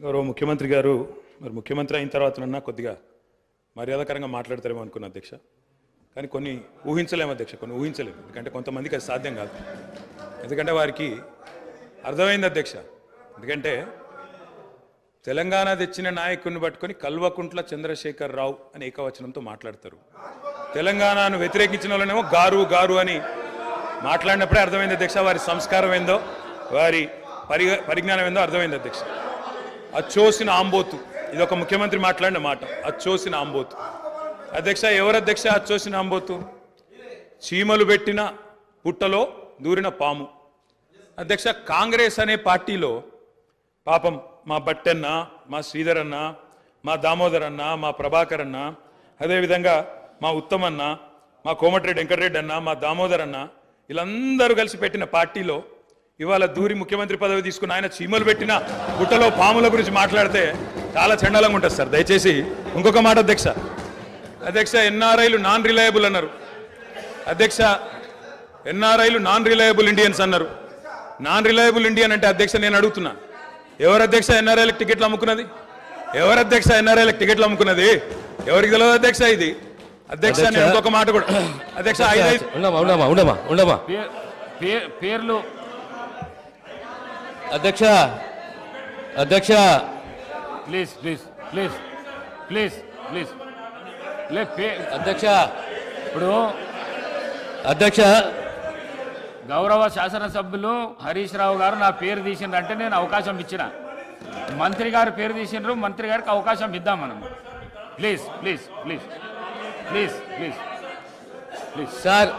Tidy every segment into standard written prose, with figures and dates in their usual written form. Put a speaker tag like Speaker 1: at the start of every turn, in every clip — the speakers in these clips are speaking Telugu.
Speaker 1: గౌరవ ముఖ్యమంత్రి గారు మరి ముఖ్యమంత్రి అయిన తర్వాతనన్నా కొద్దిగా మర్యాదకరంగా మాట్లాడతారేమో అనుకున్నా అధ్యక్ష. కానీ కొన్ని ఊహించలేము అధ్యక్ష, కొన్ని ఊహించలేము. ఎందుకంటే కొంతమందికి అది సాధ్యం కాదు. ఎందుకంటే వారికి అర్థమైంది అధ్యక్ష. ఎందుకంటే తెలంగాణ తెచ్చిన నాయకుడిని పట్టుకొని కల్వకుంట్ల చంద్రశేఖర్ రావు అని ఏకవచనంతో మాట్లాడతారు. తెలంగాణను వ్యతిరేకించిన వాళ్ళనేమో గారు గారు అని మాట్లాడినప్పుడే అర్థమైంది అధ్యక్ష వారి సంస్కారం ఏందో, వారి పరిజ్ఞానం ఏందో అర్థమైంది అధ్యక్ష. అచ్చోసిన ఆంబోతు, ఇది ఒక ముఖ్యమంత్రి మాట్లాడిన మాట. అచ్చోసిన ఆంబోతు అధ్యక్ష. ఎవరు అధ్యక్ష అచ్చోసిన ఆంబోతు? చీమలు పెట్టిన పుట్టలో దూరిన పాము అధ్యక్ష. కాంగ్రెస్ అనే పార్టీలో పాపం మా బట్టన్న, మా శ్రీధర్ అన్న, మా దామోదర్ అన్న, మా ప్రభాకర్ అన్న, అదేవిధంగా మా ఉత్తమన్న, మా కోమటిరెడ్డి వెంకటరెడ్డి అన్న, మా దామోదర్ అన్న, వీళ్ళందరూ కలిసి పెట్టిన పార్టీలో ఇవాళ దూరి ముఖ్యమంత్రి పదవి తీసుకున్న ఆయన చీమలు పెట్టిన పుట్టలో పాముల గురించి మాట్లాడితే చాలా చండాలంగా ఉంటుంది సార్. దయచేసి ఇంకొక మాట అధ్యక్ష. అధ్యక్ష ఎన్ఆర్ఐలు నాన్ రిలయబుల్ అన్నారు అధ్యక్ష. ఎన్ఆర్ఐలు నాన్ రిలయబుల్ ఇండియన్స్ అన్నారు. నాన్ రిలయబుల్ ఇండియన్ అంటే అధ్యక్ష నేను అడుగుతున్నా, ఎవరు అధ్యక్ష ఎన్ఆర్ఐలకు టికెట్లు అమ్ముకున్నది? ఎవరు అధ్యక్ష ఎన్ఆర్ఐలకు టికెట్లు అమ్ముకున్నది? ఎవరికి తెలియదు అధ్యక్ష ఇది? అధ్యక్ష నేను ఇంకొక మాట కూడా అధ్యక్ష
Speaker 2: పేర్లు
Speaker 3: అధ్యక్ష అధ్యక్ష
Speaker 2: please please please please please
Speaker 3: అధ్యక్ష
Speaker 2: ఇప్పుడు
Speaker 3: అధ్యక్ష
Speaker 2: గౌరవ శాసనసభ్యులు హరీష్ రావు గారు నా పేరు తీసిండ్రంటే నేను అవకాశం ఇచ్చిన. మంత్రి గారు పేరు తీసిండ్రు, మంత్రి గారికి అవకాశం ఇద్దాం మనం. Please please please please please please
Speaker 3: sir,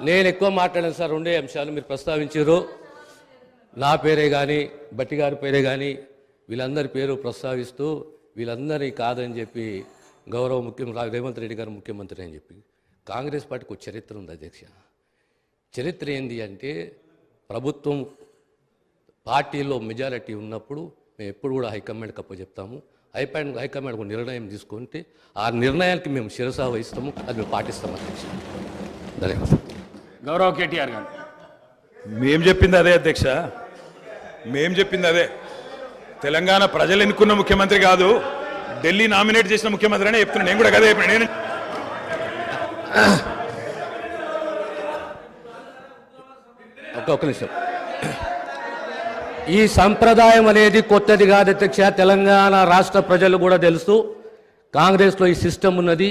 Speaker 3: నేను ఎక్కువ మాట్లాడాను సార్. రెండే అంశాలు మీరు ప్రస్తావించారు. నా పేరే కానీ బట్టి గారి పేరే కానీ వీళ్ళందరి పేరు ప్రస్తావిస్తూ వీళ్ళందరినీ కాదని చెప్పి గౌరవ ముఖ్యమంత్రి రేవంత్ రెడ్డి గారు ముఖ్యమంత్రి అని చెప్పి కాంగ్రెస్ పార్టీకి ఒక చరిత్ర ఉంది అధ్యక్ష. చరిత్ర ఏంది అంటే ప్రభుత్వం పార్టీలో మెజారిటీ ఉన్నప్పుడు మేము ఎప్పుడు కూడా హైకమాండ్కి అప్పచెప్తాము. హైకమాండ్ ఒక నిర్ణయం తీసుకుంటే ఆ నిర్ణయానికి మేము శిరసా వహిస్తాము, అది మేము పాటిస్తాము అధ్యక్ష. ధన్యవాదాలు.
Speaker 2: గౌరవ కేటీఆర్ గారు.
Speaker 1: మేం చెప్పింది అదే అధ్యక్ష, మేం చెప్పింది అదే. తెలంగాణ ప్రజలు ఎన్నుకున్న ముఖ్యమంత్రి కాదు, ఢిల్లీ నామినేట్ చేసిన ముఖ్యమంత్రి అని చెప్తున్నా. నేను కూడా అదే చెప్పిన. నేను
Speaker 3: ఒక్క నిమిషం. ఈ సంప్రదాయం అనేది కొత్తది కాదు అధ్యక్ష. తెలంగాణ రాష్ట్ర ప్రజలు కూడా తెలుసు. కాంగ్రెస్లో ఈ సిస్టమ్ ఉన్నది,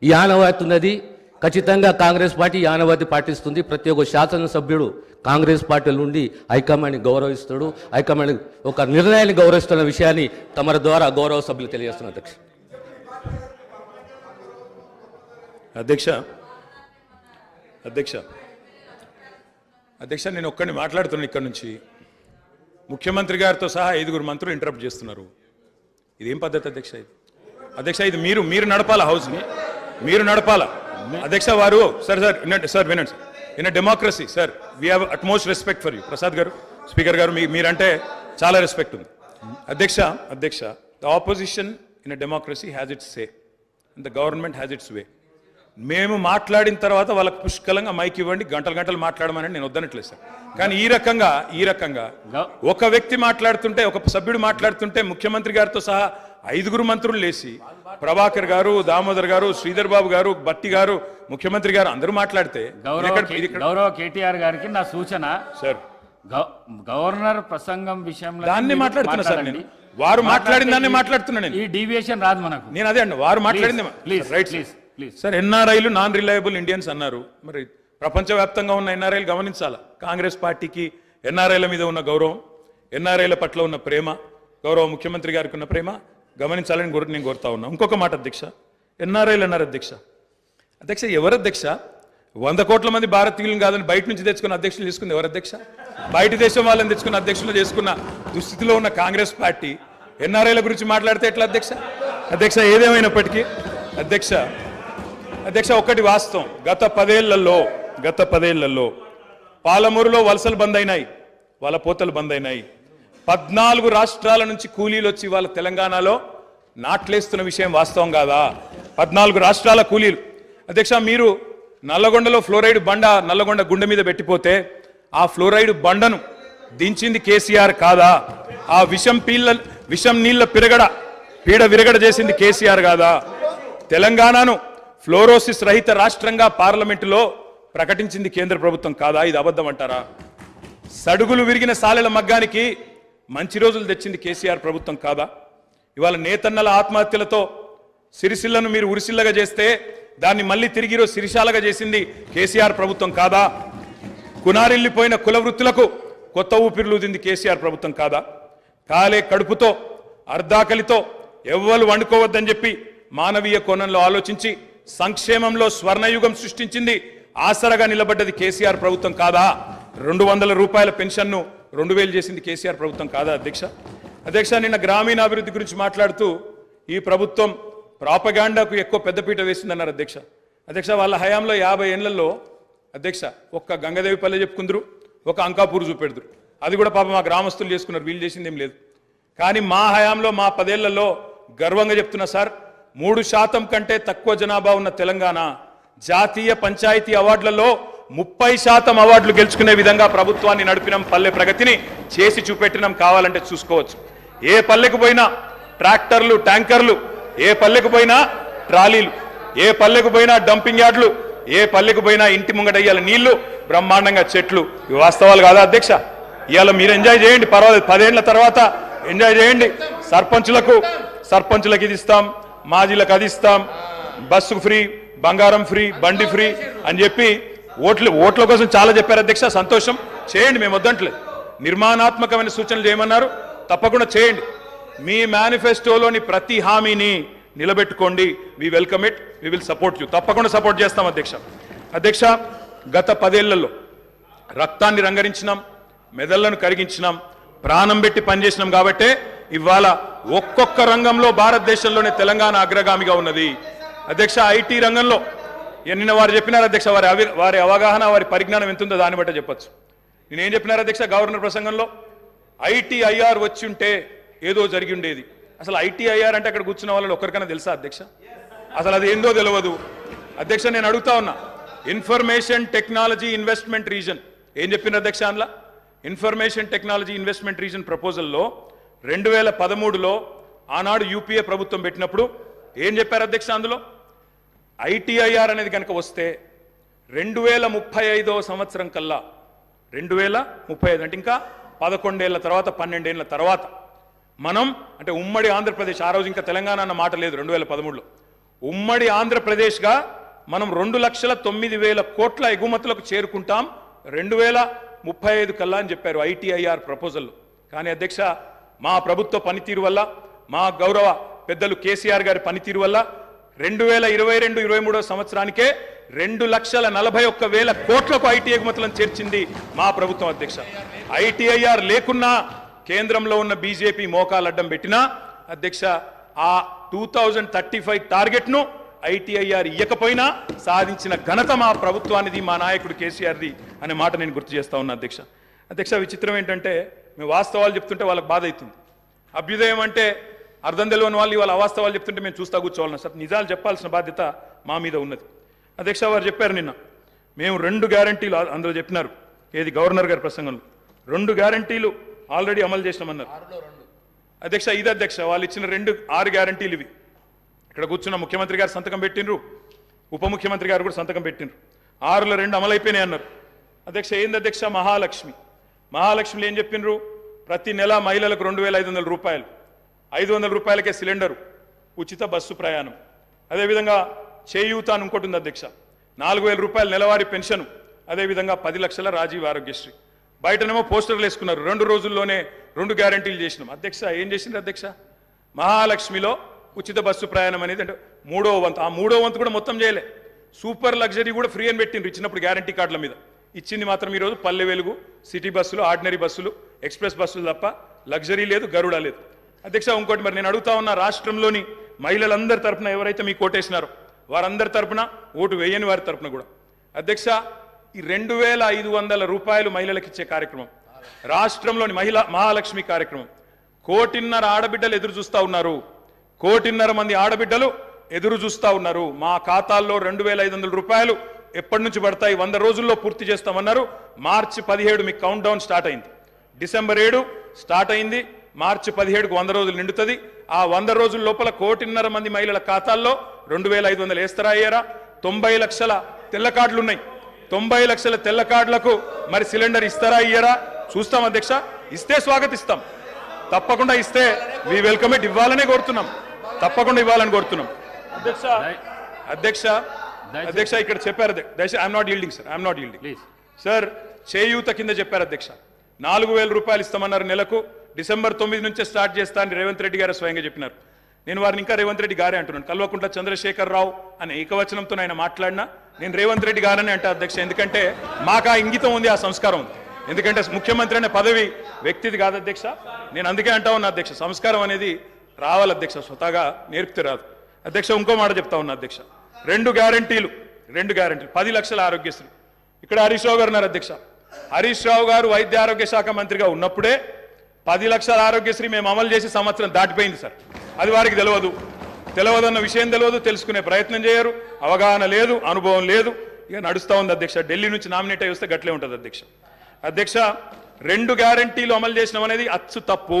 Speaker 3: ఈ ఆనవాయితీ ఉన్నది. ఖచ్చితంగా కాంగ్రెస్ పార్టీ ఈ ఆనవాయితీ పాటిస్తుంది. ప్రతి ఒక్క శాసనసభ్యుడు కాంగ్రెస్ పార్టీ నుండి హైకమాండ్ని గౌరవిస్తాడు, హైకమాండ్ ఒక నిర్ణయాన్ని గౌరవిస్తున్న విషయాన్ని తమ ద్వారా గౌరవ సభ్యులు తెలియజేస్తున్నారు అధ్యక్ష.
Speaker 1: అధ్యక్ష అధ్యక్ష అధ్యక్ష నేను ఒక్కడిని మాట్లాడుతున్నాను ఇక్కడ నుంచి. ముఖ్యమంత్రి గారితో సహా 5 మంత్రులు ఇంటరప్ట్ చేస్తున్నారు. ఇదేం పద్ధతి అధ్యక్ష? ఇది అధ్యక్ష ఇది మీరు నడపాలా, హౌస్ని మీరు నడపాలా అధ్యక్ష. వారు సార్ సార్ వినండి sir. In a democracy sir we have utmost respect for you. Prasad గారు, స్పీకర్ గారు, మీరంటే చాలా రెస్పెక్ట్ ఉంది అధ్యక్ష. The opposition in a democracy has its say and the government has its way. మేము మాట్లాడిన తర్వాత వాళ్ళకి పుష్కలంగా మైక్ ఇవ్వండి, గంటలు మాట్లాడమని నేను వద్దనట్లేదు సార్. కానీ ఈ రకంగా ఒక వ్యక్తి మాట్లాడుతుంటే, ఒక సభ్యుడు మాట్లాడుతుంటే ముఖ్యమంత్రి గారితో సహా 5 మంత్రులు లేచి ప్రభాకర్ గారు, దామోదర్ గారు, శ్రీధర్ బాబు గారు, బట్టి గారు, ముఖ్యమంత్రి గారు అందరూ మాట్లాడితే
Speaker 2: గౌరవ కేటీఆర్ గారికి నా సూచన
Speaker 1: సార్,
Speaker 2: గవర్నర్ ప్రసంగం విషయంలో
Speaker 1: దాన్ని మాట్లాడుతున్నా సార్. నేను వారు మాట్లాడిన దాన్ని మాట్లాడుతున్నా. నేను
Speaker 2: ఈ డీవియేషన్ రాదు మనకు.
Speaker 1: నేను అదే అండి, వారు మాట్లాడింది రైట్ సార్. ఎన్ఆర్ఐలు నాన్ రిలయబుల్ ఇండియన్స్ అన్నారు. మరి ప్రపంచవ్యాప్తంగా ఉన్న ఎన్ఆర్ఐలు గమనించాలా. కాంగ్రెస్ పార్టీకి ఎన్ఆర్ఐల మీద ఉన్న గౌరవం, ఎన్ఆర్ఐల పట్ల ఉన్న ప్రేమ, గౌరవ ముఖ్యమంత్రి గారికి ఉన్న ప్రేమ గమనించాలని నేను కోరుతా ఉన్నా. ఇంకొక మాట అధ్యక్ష, ఎన్ఆర్ఐలు అన్నారు అధ్యక్ష. ఎవరు అధ్యక్ష? 100 కోట్ల మంది భారతీయులను కాదని బయట నుంచి తెచ్చుకున్న అధ్యక్షులు చేసుకున్న ఎవరు అధ్యక్ష? బయట దేశం వాళ్ళని తెచ్చుకున్న అధ్యక్షులు చేసుకున్న దుస్థితిలో ఉన్న కాంగ్రెస్ పార్టీ ఎన్ఆర్ఐల గురించి మాట్లాడితే ఎట్లా అధ్యక్ష? ఏదేమైనప్పటికీ అధ్యక్ష ఒకటి వాస్తవం, గత 10 ఏళ్లలో పాలమూరులో వలసలు బంద్ అయినాయి, వాళ్ళ పోతలు బంద్ అయినాయి. 14 రాష్ట్రాల నుంచి కూలీలు వచ్చి వాళ్ళ తెలంగాణలో నాట్లేస్తున్న విషయం వాస్తవం కాదా? 14 రాష్ట్రాల కూలీలు అధ్యక్ష. మీరు నల్లగొండలో ఫ్లోరైడ్ బండ నల్లగొండ గుండె మీద పెట్టిపోతే ఆ ఫ్లోరైడ్ బండను దించింది కేసీఆర్ కాదా? ఆ విషం నీళ్ల పీడ విరగడ చేసింది కేసీఆర్ కాదా? తెలంగాణను ఫ్లోరోసిస్ రహిత రాష్ట్రంగా పార్లమెంటులో ప్రకటించింది కేంద్ర ప్రభుత్వం కాదా? ఇది అబద్ధం అంటారా? సడుగులు విరిగిన సాలెల మగ్గానికి మంచి రోజులు తెచ్చింది కేసీఆర్ ప్రభుత్వం కాదా? ఇవాళ నేతన్నల ఆత్మహత్యలతో సిరిసిల్లను మీరు ఉరిసిల్లగా చేస్తే దాన్ని మళ్ళీ తిరిగి సిరిశాలగా చేసింది కేసీఆర్ ప్రభుత్వం కాదా? కునారిల్లిపోయిన కుల వృత్తులకు కొత్త ఊపిరులూదింది కేసీఆర్ ప్రభుత్వం కాదా? కాలే కడుపుతో అర్ధాకలితో ఎవ్వరు వండుకోవద్దని చెప్పి మానవీయ కోణంలో ఆలోచించి సంక్షేమంలో స్వర్ణయుగం సృష్టించింది, ఆసరగా నిలబడ్డది కేసీఆర్ ప్రభుత్వం కాదా? 200 రూపాయల పెన్షన్ను 2000 చేసింది కేసీఆర్ ప్రభుత్వం కాదా? అధ్యక్ష నిన్న గ్రామీణాభివృద్ధి గురించి మాట్లాడుతూ ఈ ప్రభుత్వం ప్రాపగాండాకు ఎక్కువ పెద్దపీట వేసిందన్నారు అధ్యక్ష వాళ్ళ హయాంలో 50 ఏళ్లలో అధ్యక్ష ఒక్క గంగదేవిపల్లె చెప్పుకుందరు, ఒక అంకాపూర్ చూపెడుదురు. అది కూడా పాపం మా గ్రామస్తులు చేసుకున్నారు, వీళ్ళు చేసింది ఏం లేదు. కానీ మా హయాంలో మా 10 ఏళ్లలో గర్వంగా చెప్తున్నా సార్, 3% కంటే తక్కువ జనాభా ఉన్న తెలంగాణ జాతీయ పంచాయతీ అవార్డులలో 30% అవార్డులు గెలుచుకునే విధంగా ప్రభుత్వాన్ని నడిపినాం, పల్లె ప్రగతిని చేసి చూపెట్టినాం. కావాలంటే చూసుకోవచ్చు. ఏ పల్లెకు పోయినా ట్రాక్టర్లు, ట్యాంకర్లు, ఏ పల్లెకు పోయినా ట్రాలీలు, ఏ పల్లెకు పోయినా డంపింగ్ యార్డులు, ఏ పల్లెకు పోయినా ఇంటి ముంగడయ్యాల నీళ్లు, బ్రహ్మాండంగా చెట్లు. ఇవి వాస్తవాలు కాదా అధ్యక్ష? ఇవాళ మీరు ఎంజాయ్ చేయండి, పర్వాలేదు. 10 ఏళ్ల తర్వాత ఎంజాయ్ చేయండి. సర్పంచులకు ఇది ఇస్తాం, మాజీలకు అది ఇస్తాం, బస్సు ఫ్రీ, బంగారం ఫ్రీ, బండి ఫ్రీ అని చెప్పి ఓట్ల కోసం చాలా చెప్పారు అధ్యక్ష. సంతోషం, చేయండి, మేము వద్దంటలేదు. నిర్మాణాత్మకమైన సూచనలు చేయమన్నారు, తప్పకుండా చేయండి. మీ మేనిఫెస్టోలోని ప్రతి హామీని నిలబెట్టుకోండి. We welcome it, we will support you. తప్పకుండా సపోర్ట్ చేస్తాం అధ్యక్ష. గత 10 ఏళ్లలో రక్తాన్ని రంగరించినాం, మెదళ్లను కరిగించినాం, ప్రాణం పెట్టి పనిచేసినాం. కాబట్టే ఇవాళ ఒక్కొక్క రంగంలో భారతదేశంలోనే తెలంగాణ అగ్రగామిగా ఉన్నది అధ్యక్ష. ఐటీ రంగంలో నిన్న వారు చెప్పినారు అధ్యక్ష, వారి అవగాహన, వారి పరిజ్ఞానం ఎంతుందో దాన్ని బట్టే చెప్పచ్చు. నేనేం చెప్పినారు అధ్యక్ష గవర్నర్ ప్రసంగంలో? ఐటీఐఆర్ వచ్చి ఉంటే ఏదో జరిగి ఉండేది. అసలు ఐటీఐఆర్ అంటే అక్కడ కూర్చున్న వాళ్ళు ఒక్కరికైనా తెలుసా అధ్యక్ష? అసలు అది ఏందో తెలియదు అధ్యక్ష. నేను అడుగుతా ఉన్నా, ఇన్ఫర్మేషన్ టెక్నాలజీ ఇన్వెస్ట్మెంట్ రీజన్ ఏం చెప్పిన అధ్యక్ష? అందులో ఇన్ఫర్మేషన్ టెక్నాలజీ ఇన్వెస్ట్మెంట్ రీజన్ ప్రపోజల్లో 2013లో ఆనాడు యూపీఏ ప్రభుత్వం పెట్టినప్పుడు ఏం చెప్పారు అధ్యక్ష? అందులో ఐటీఐఆర్ అనేది కనుక వస్తే 2035వ సంవత్సరం కల్లా, 2035 అంటే ఇంకా 11 ఏళ్ల తర్వాత, 12 ఏళ్ల తర్వాత మనం అంటే ఉమ్మడి ఆంధ్రప్రదేశ్, ఆ రోజు ఇంకా తెలంగాణ అన్న మాట లేదు 2013లో, ఉమ్మడి ఆంధ్రప్రదేశ్గా మనం 2,09,000 కోట్ల ఎగుమతులకు చేరుకుంటాం 2035 కల్లా అని చెప్పారు ఐటీఐఆర్ ప్రపోజల్లో. కానీ అధ్యక్ష మా ప్రభుత్వ పనితీరు వల్ల, మా గౌరవ పెద్దలు కేసీఆర్ గారి పనితీరు వల్ల 2022-23 సంవత్సరానికే 2,41,000 కోట్లకు ఐటీ ఎగుమతులను చేర్చింది మా ప్రభుత్వం అధ్యక్ష. ఐటీఐఆర్ లేకున్నా కేంద్రంలో ఉన్న బీజేపీ మోకాలు అడ్డం పెట్టినా అధ్యక్ష ఆ 2035 టార్గెట్ను ఐటీఐఆర్ ఇయ్యకపోయినా సాధించిన ఘనత మా ప్రభుత్వానిది, మా నాయకుడు కేసీఆర్ది అనే మాట నేను గుర్తు చేస్తా ఉన్నా అధ్యక్ష. విచిత్రం ఏంటంటే మేము వాస్తవాలు చెప్తుంటే వాళ్ళకి బాధ అవుతుంది. అభ్యుదయం అంటే అర్థం తెలియని వాళ్ళు ఇవాళ అవాస్తవాలు చెప్తుంటే మేము చూస్తా కూర్చోవాలన్నా సార్? నిజాలు చెప్పాల్సిన బాధ్యత మా మీద ఉన్నది అధ్యక్ష. వారు చెప్పారు నిన్న మేము 2 గ్యారంటీలు అందులో చెప్పినారు, ఏది గవర్నర్ గారి ప్రసంగంలో 2 గ్యారంటీలు ఆల్రెడీ అమలు చేసినామన్నారు అధ్యక్ష. ఇది అధ్యక్ష వాళ్ళు ఇచ్చిన 6 గ్యారంటీలు ఇవి. ఇక్కడ కూర్చున్న ముఖ్యమంత్రి గారు సంతకం పెట్టినరు, ఉప ముఖ్యమంత్రి గారు కూడా సంతకం పెట్టినరు. 6లో 2 అమలైపోయినాయి అన్నారు అధ్యక్ష. ఏంది అధ్యక్ష? మహాలక్ష్మిలో ఏం చెప్పినరు? ప్రతి నెల మహిళలకు 2,500 రూపాయలు, 500 రూపాయలకే సిలిండరు, ఉచిత బస్సు ప్రయాణం. అదేవిధంగా చేయూత అని ఇంకోటి ఉంది అధ్యక్ష, 4,000 రూపాయలు నెలవారీ పెన్షన్, అదేవిధంగా 10 లక్షల రాజీవ్ ఆరోగ్యశ్రీ. బయటనేమో పోస్టర్లు వేసుకున్నారు. 2 రోజుల్లోనే 2 గ్యారంటీలు చేసినాం అధ్యక్ష. ఏం చేసింది అధ్యక్ష? మహాలక్ష్మిలో ఉచిత బస్సు ప్రయాణం అనేది అంటే 3వ వంతు, ఆ 3వ వంతు కూడా మొత్తం చేయలే. సూపర్ లగ్జరీ కూడా ఫ్రీ అని పెట్టిండ్రు ఇచ్చినప్పుడు గ్యారంటీ కార్డుల మీద. ఇచ్చింది మాత్రం ఈరోజు పల్లె వెలుగు, సిటీ బస్సులు, ఆర్డినరీ బస్సులు, ఎక్స్ప్రెస్ బస్సులు తప్ప లగ్జరీ లేదు, గరుడ లేదు అధ్యక్ష. ఇంకోటి మరి నేను అడుగుతా ఉన్నా, రాష్ట్రంలోని మహిళలందరి తరపున ఎవరైతే మీకు ఓటేసినారో వారందరి తరపున, ఓటు వేయని వారి తరపున కూడా అధ్యక్ష ఈ 2,500 రూపాయలు మహిళలకు ఇచ్చే కార్యక్రమం, రాష్ట్రంలోని మహాలక్ష్మి కార్యక్రమం 1.5 కోటి ఆడబిడ్డలు ఎదురు చూస్తా ఉన్నారు. 1.5 కోటి మంది ఆడబిడ్డలు ఎదురు చూస్తా ఉన్నారు. మా ఖాతాల్లో 2,500 రూపాయలు ఎప్పటి నుంచి పడతాయి? 100 రోజుల్లో పూర్తి చేస్తామన్నారు. మార్చి 17 మీకు కౌంట్ డౌన్ స్టార్ట్ అయింది, డిసెంబర్ 7 స్టార్ట్ అయింది, మార్చి 17కు 100 రోజులు నిండుతుంది. ఆ 100 రోజుల లోపల 1.5 కోటి మంది మహిళల ఖాతాల్లో 2500 వేస్తారా అయ్యారా? 90 లక్షల తెల్ల కార్డులు ఉన్నాయి. 90 లక్షల తెల్ల కార్డులకు మరి సిలిండర్ ఇస్తారా అయ్యారా? చూస్తాం అధ్యక్ష. ఇస్తే స్వాగతిస్తాం, తప్పకుండా ఇస్తే వి వెల్కమ్ ఇట్. ఇవ్వాలనే కోరుతున్నాం, తప్పకుండా ఇవ్వాలని కోరుతున్నాం. అధ్యక్ష అధ్యక్ష అధ్యక్ష ఇక్కడ చెప్పారు దయచేసి. I'm not yielding sir, I'm not yielding sir. చేయూత కింద చెప్పారు అధ్యక్ష. 4000 రూపాయలు ఇస్తామన్నారు నెలకు. డిసెంబర్ 9 నుంచే స్టార్ట్ చేస్తా అని రేవంత్ రెడ్డి గారు స్వయంగా చెప్పినారు. నేను వారిని ఇంకా రేవంత్ రెడ్డి గారే అంటున్నాను. కల్వకుంట్ల చంద్రశేఖర్ రావు అనే ఏకవచనంతో ఆయన మాట్లాడినా నేను రేవంత్ రెడ్డి గారనే అంటా అధ్యక్ష. ఎందుకంటే మాకు ఆ ఇంగితం ఉంది, ఆ సంస్కారం ఉంది. ఎందుకంటే ముఖ్యమంత్రి అనే పదవి వ్యక్తిది కాదు అధ్యక్ష. నేను అందుకే అంటా ఉన్నా అధ్యక్ష, సంస్కారం అనేది రావాలి అధ్యక్ష, స్వతహాగా నేర్పితే రాదు అధ్యక్ష. ఇంకో మాట చెప్తా ఉన్నా అధ్యక్ష. 2 గ్యారంటీలు 10 లక్షల ఆరోగ్యశ్రీ. ఇక్కడ హరీష్ రావు గారు ఉన్నారు అధ్యక్ష. హరీష్ రావు గారు వైద్య ఆరోగ్య శాఖ మంత్రిగా ఉన్నప్పుడే 10 లక్షల ఆరోగ్యశ్రీ మేము అమలు చేసి సంవత్సరం దాటిపోయింది సార్. అది వారికి తెలియదన్న విషయం తెలియదు, తెలుసుకునే ప్రయత్నం చేయరు, అవగాహన లేదు, అనుభవం లేదు. ఇక నడుస్తూ ఉంది అధ్యక్ష. ఢిల్లీ నుంచి నామినేట్ అయి వస్తే గట్లే ఉంటుంది అధ్యక్ష. అధ్యక్ష 2 గ్యారంటీలు అమలు చేసినాం అనేది అచ్చు తప్పు.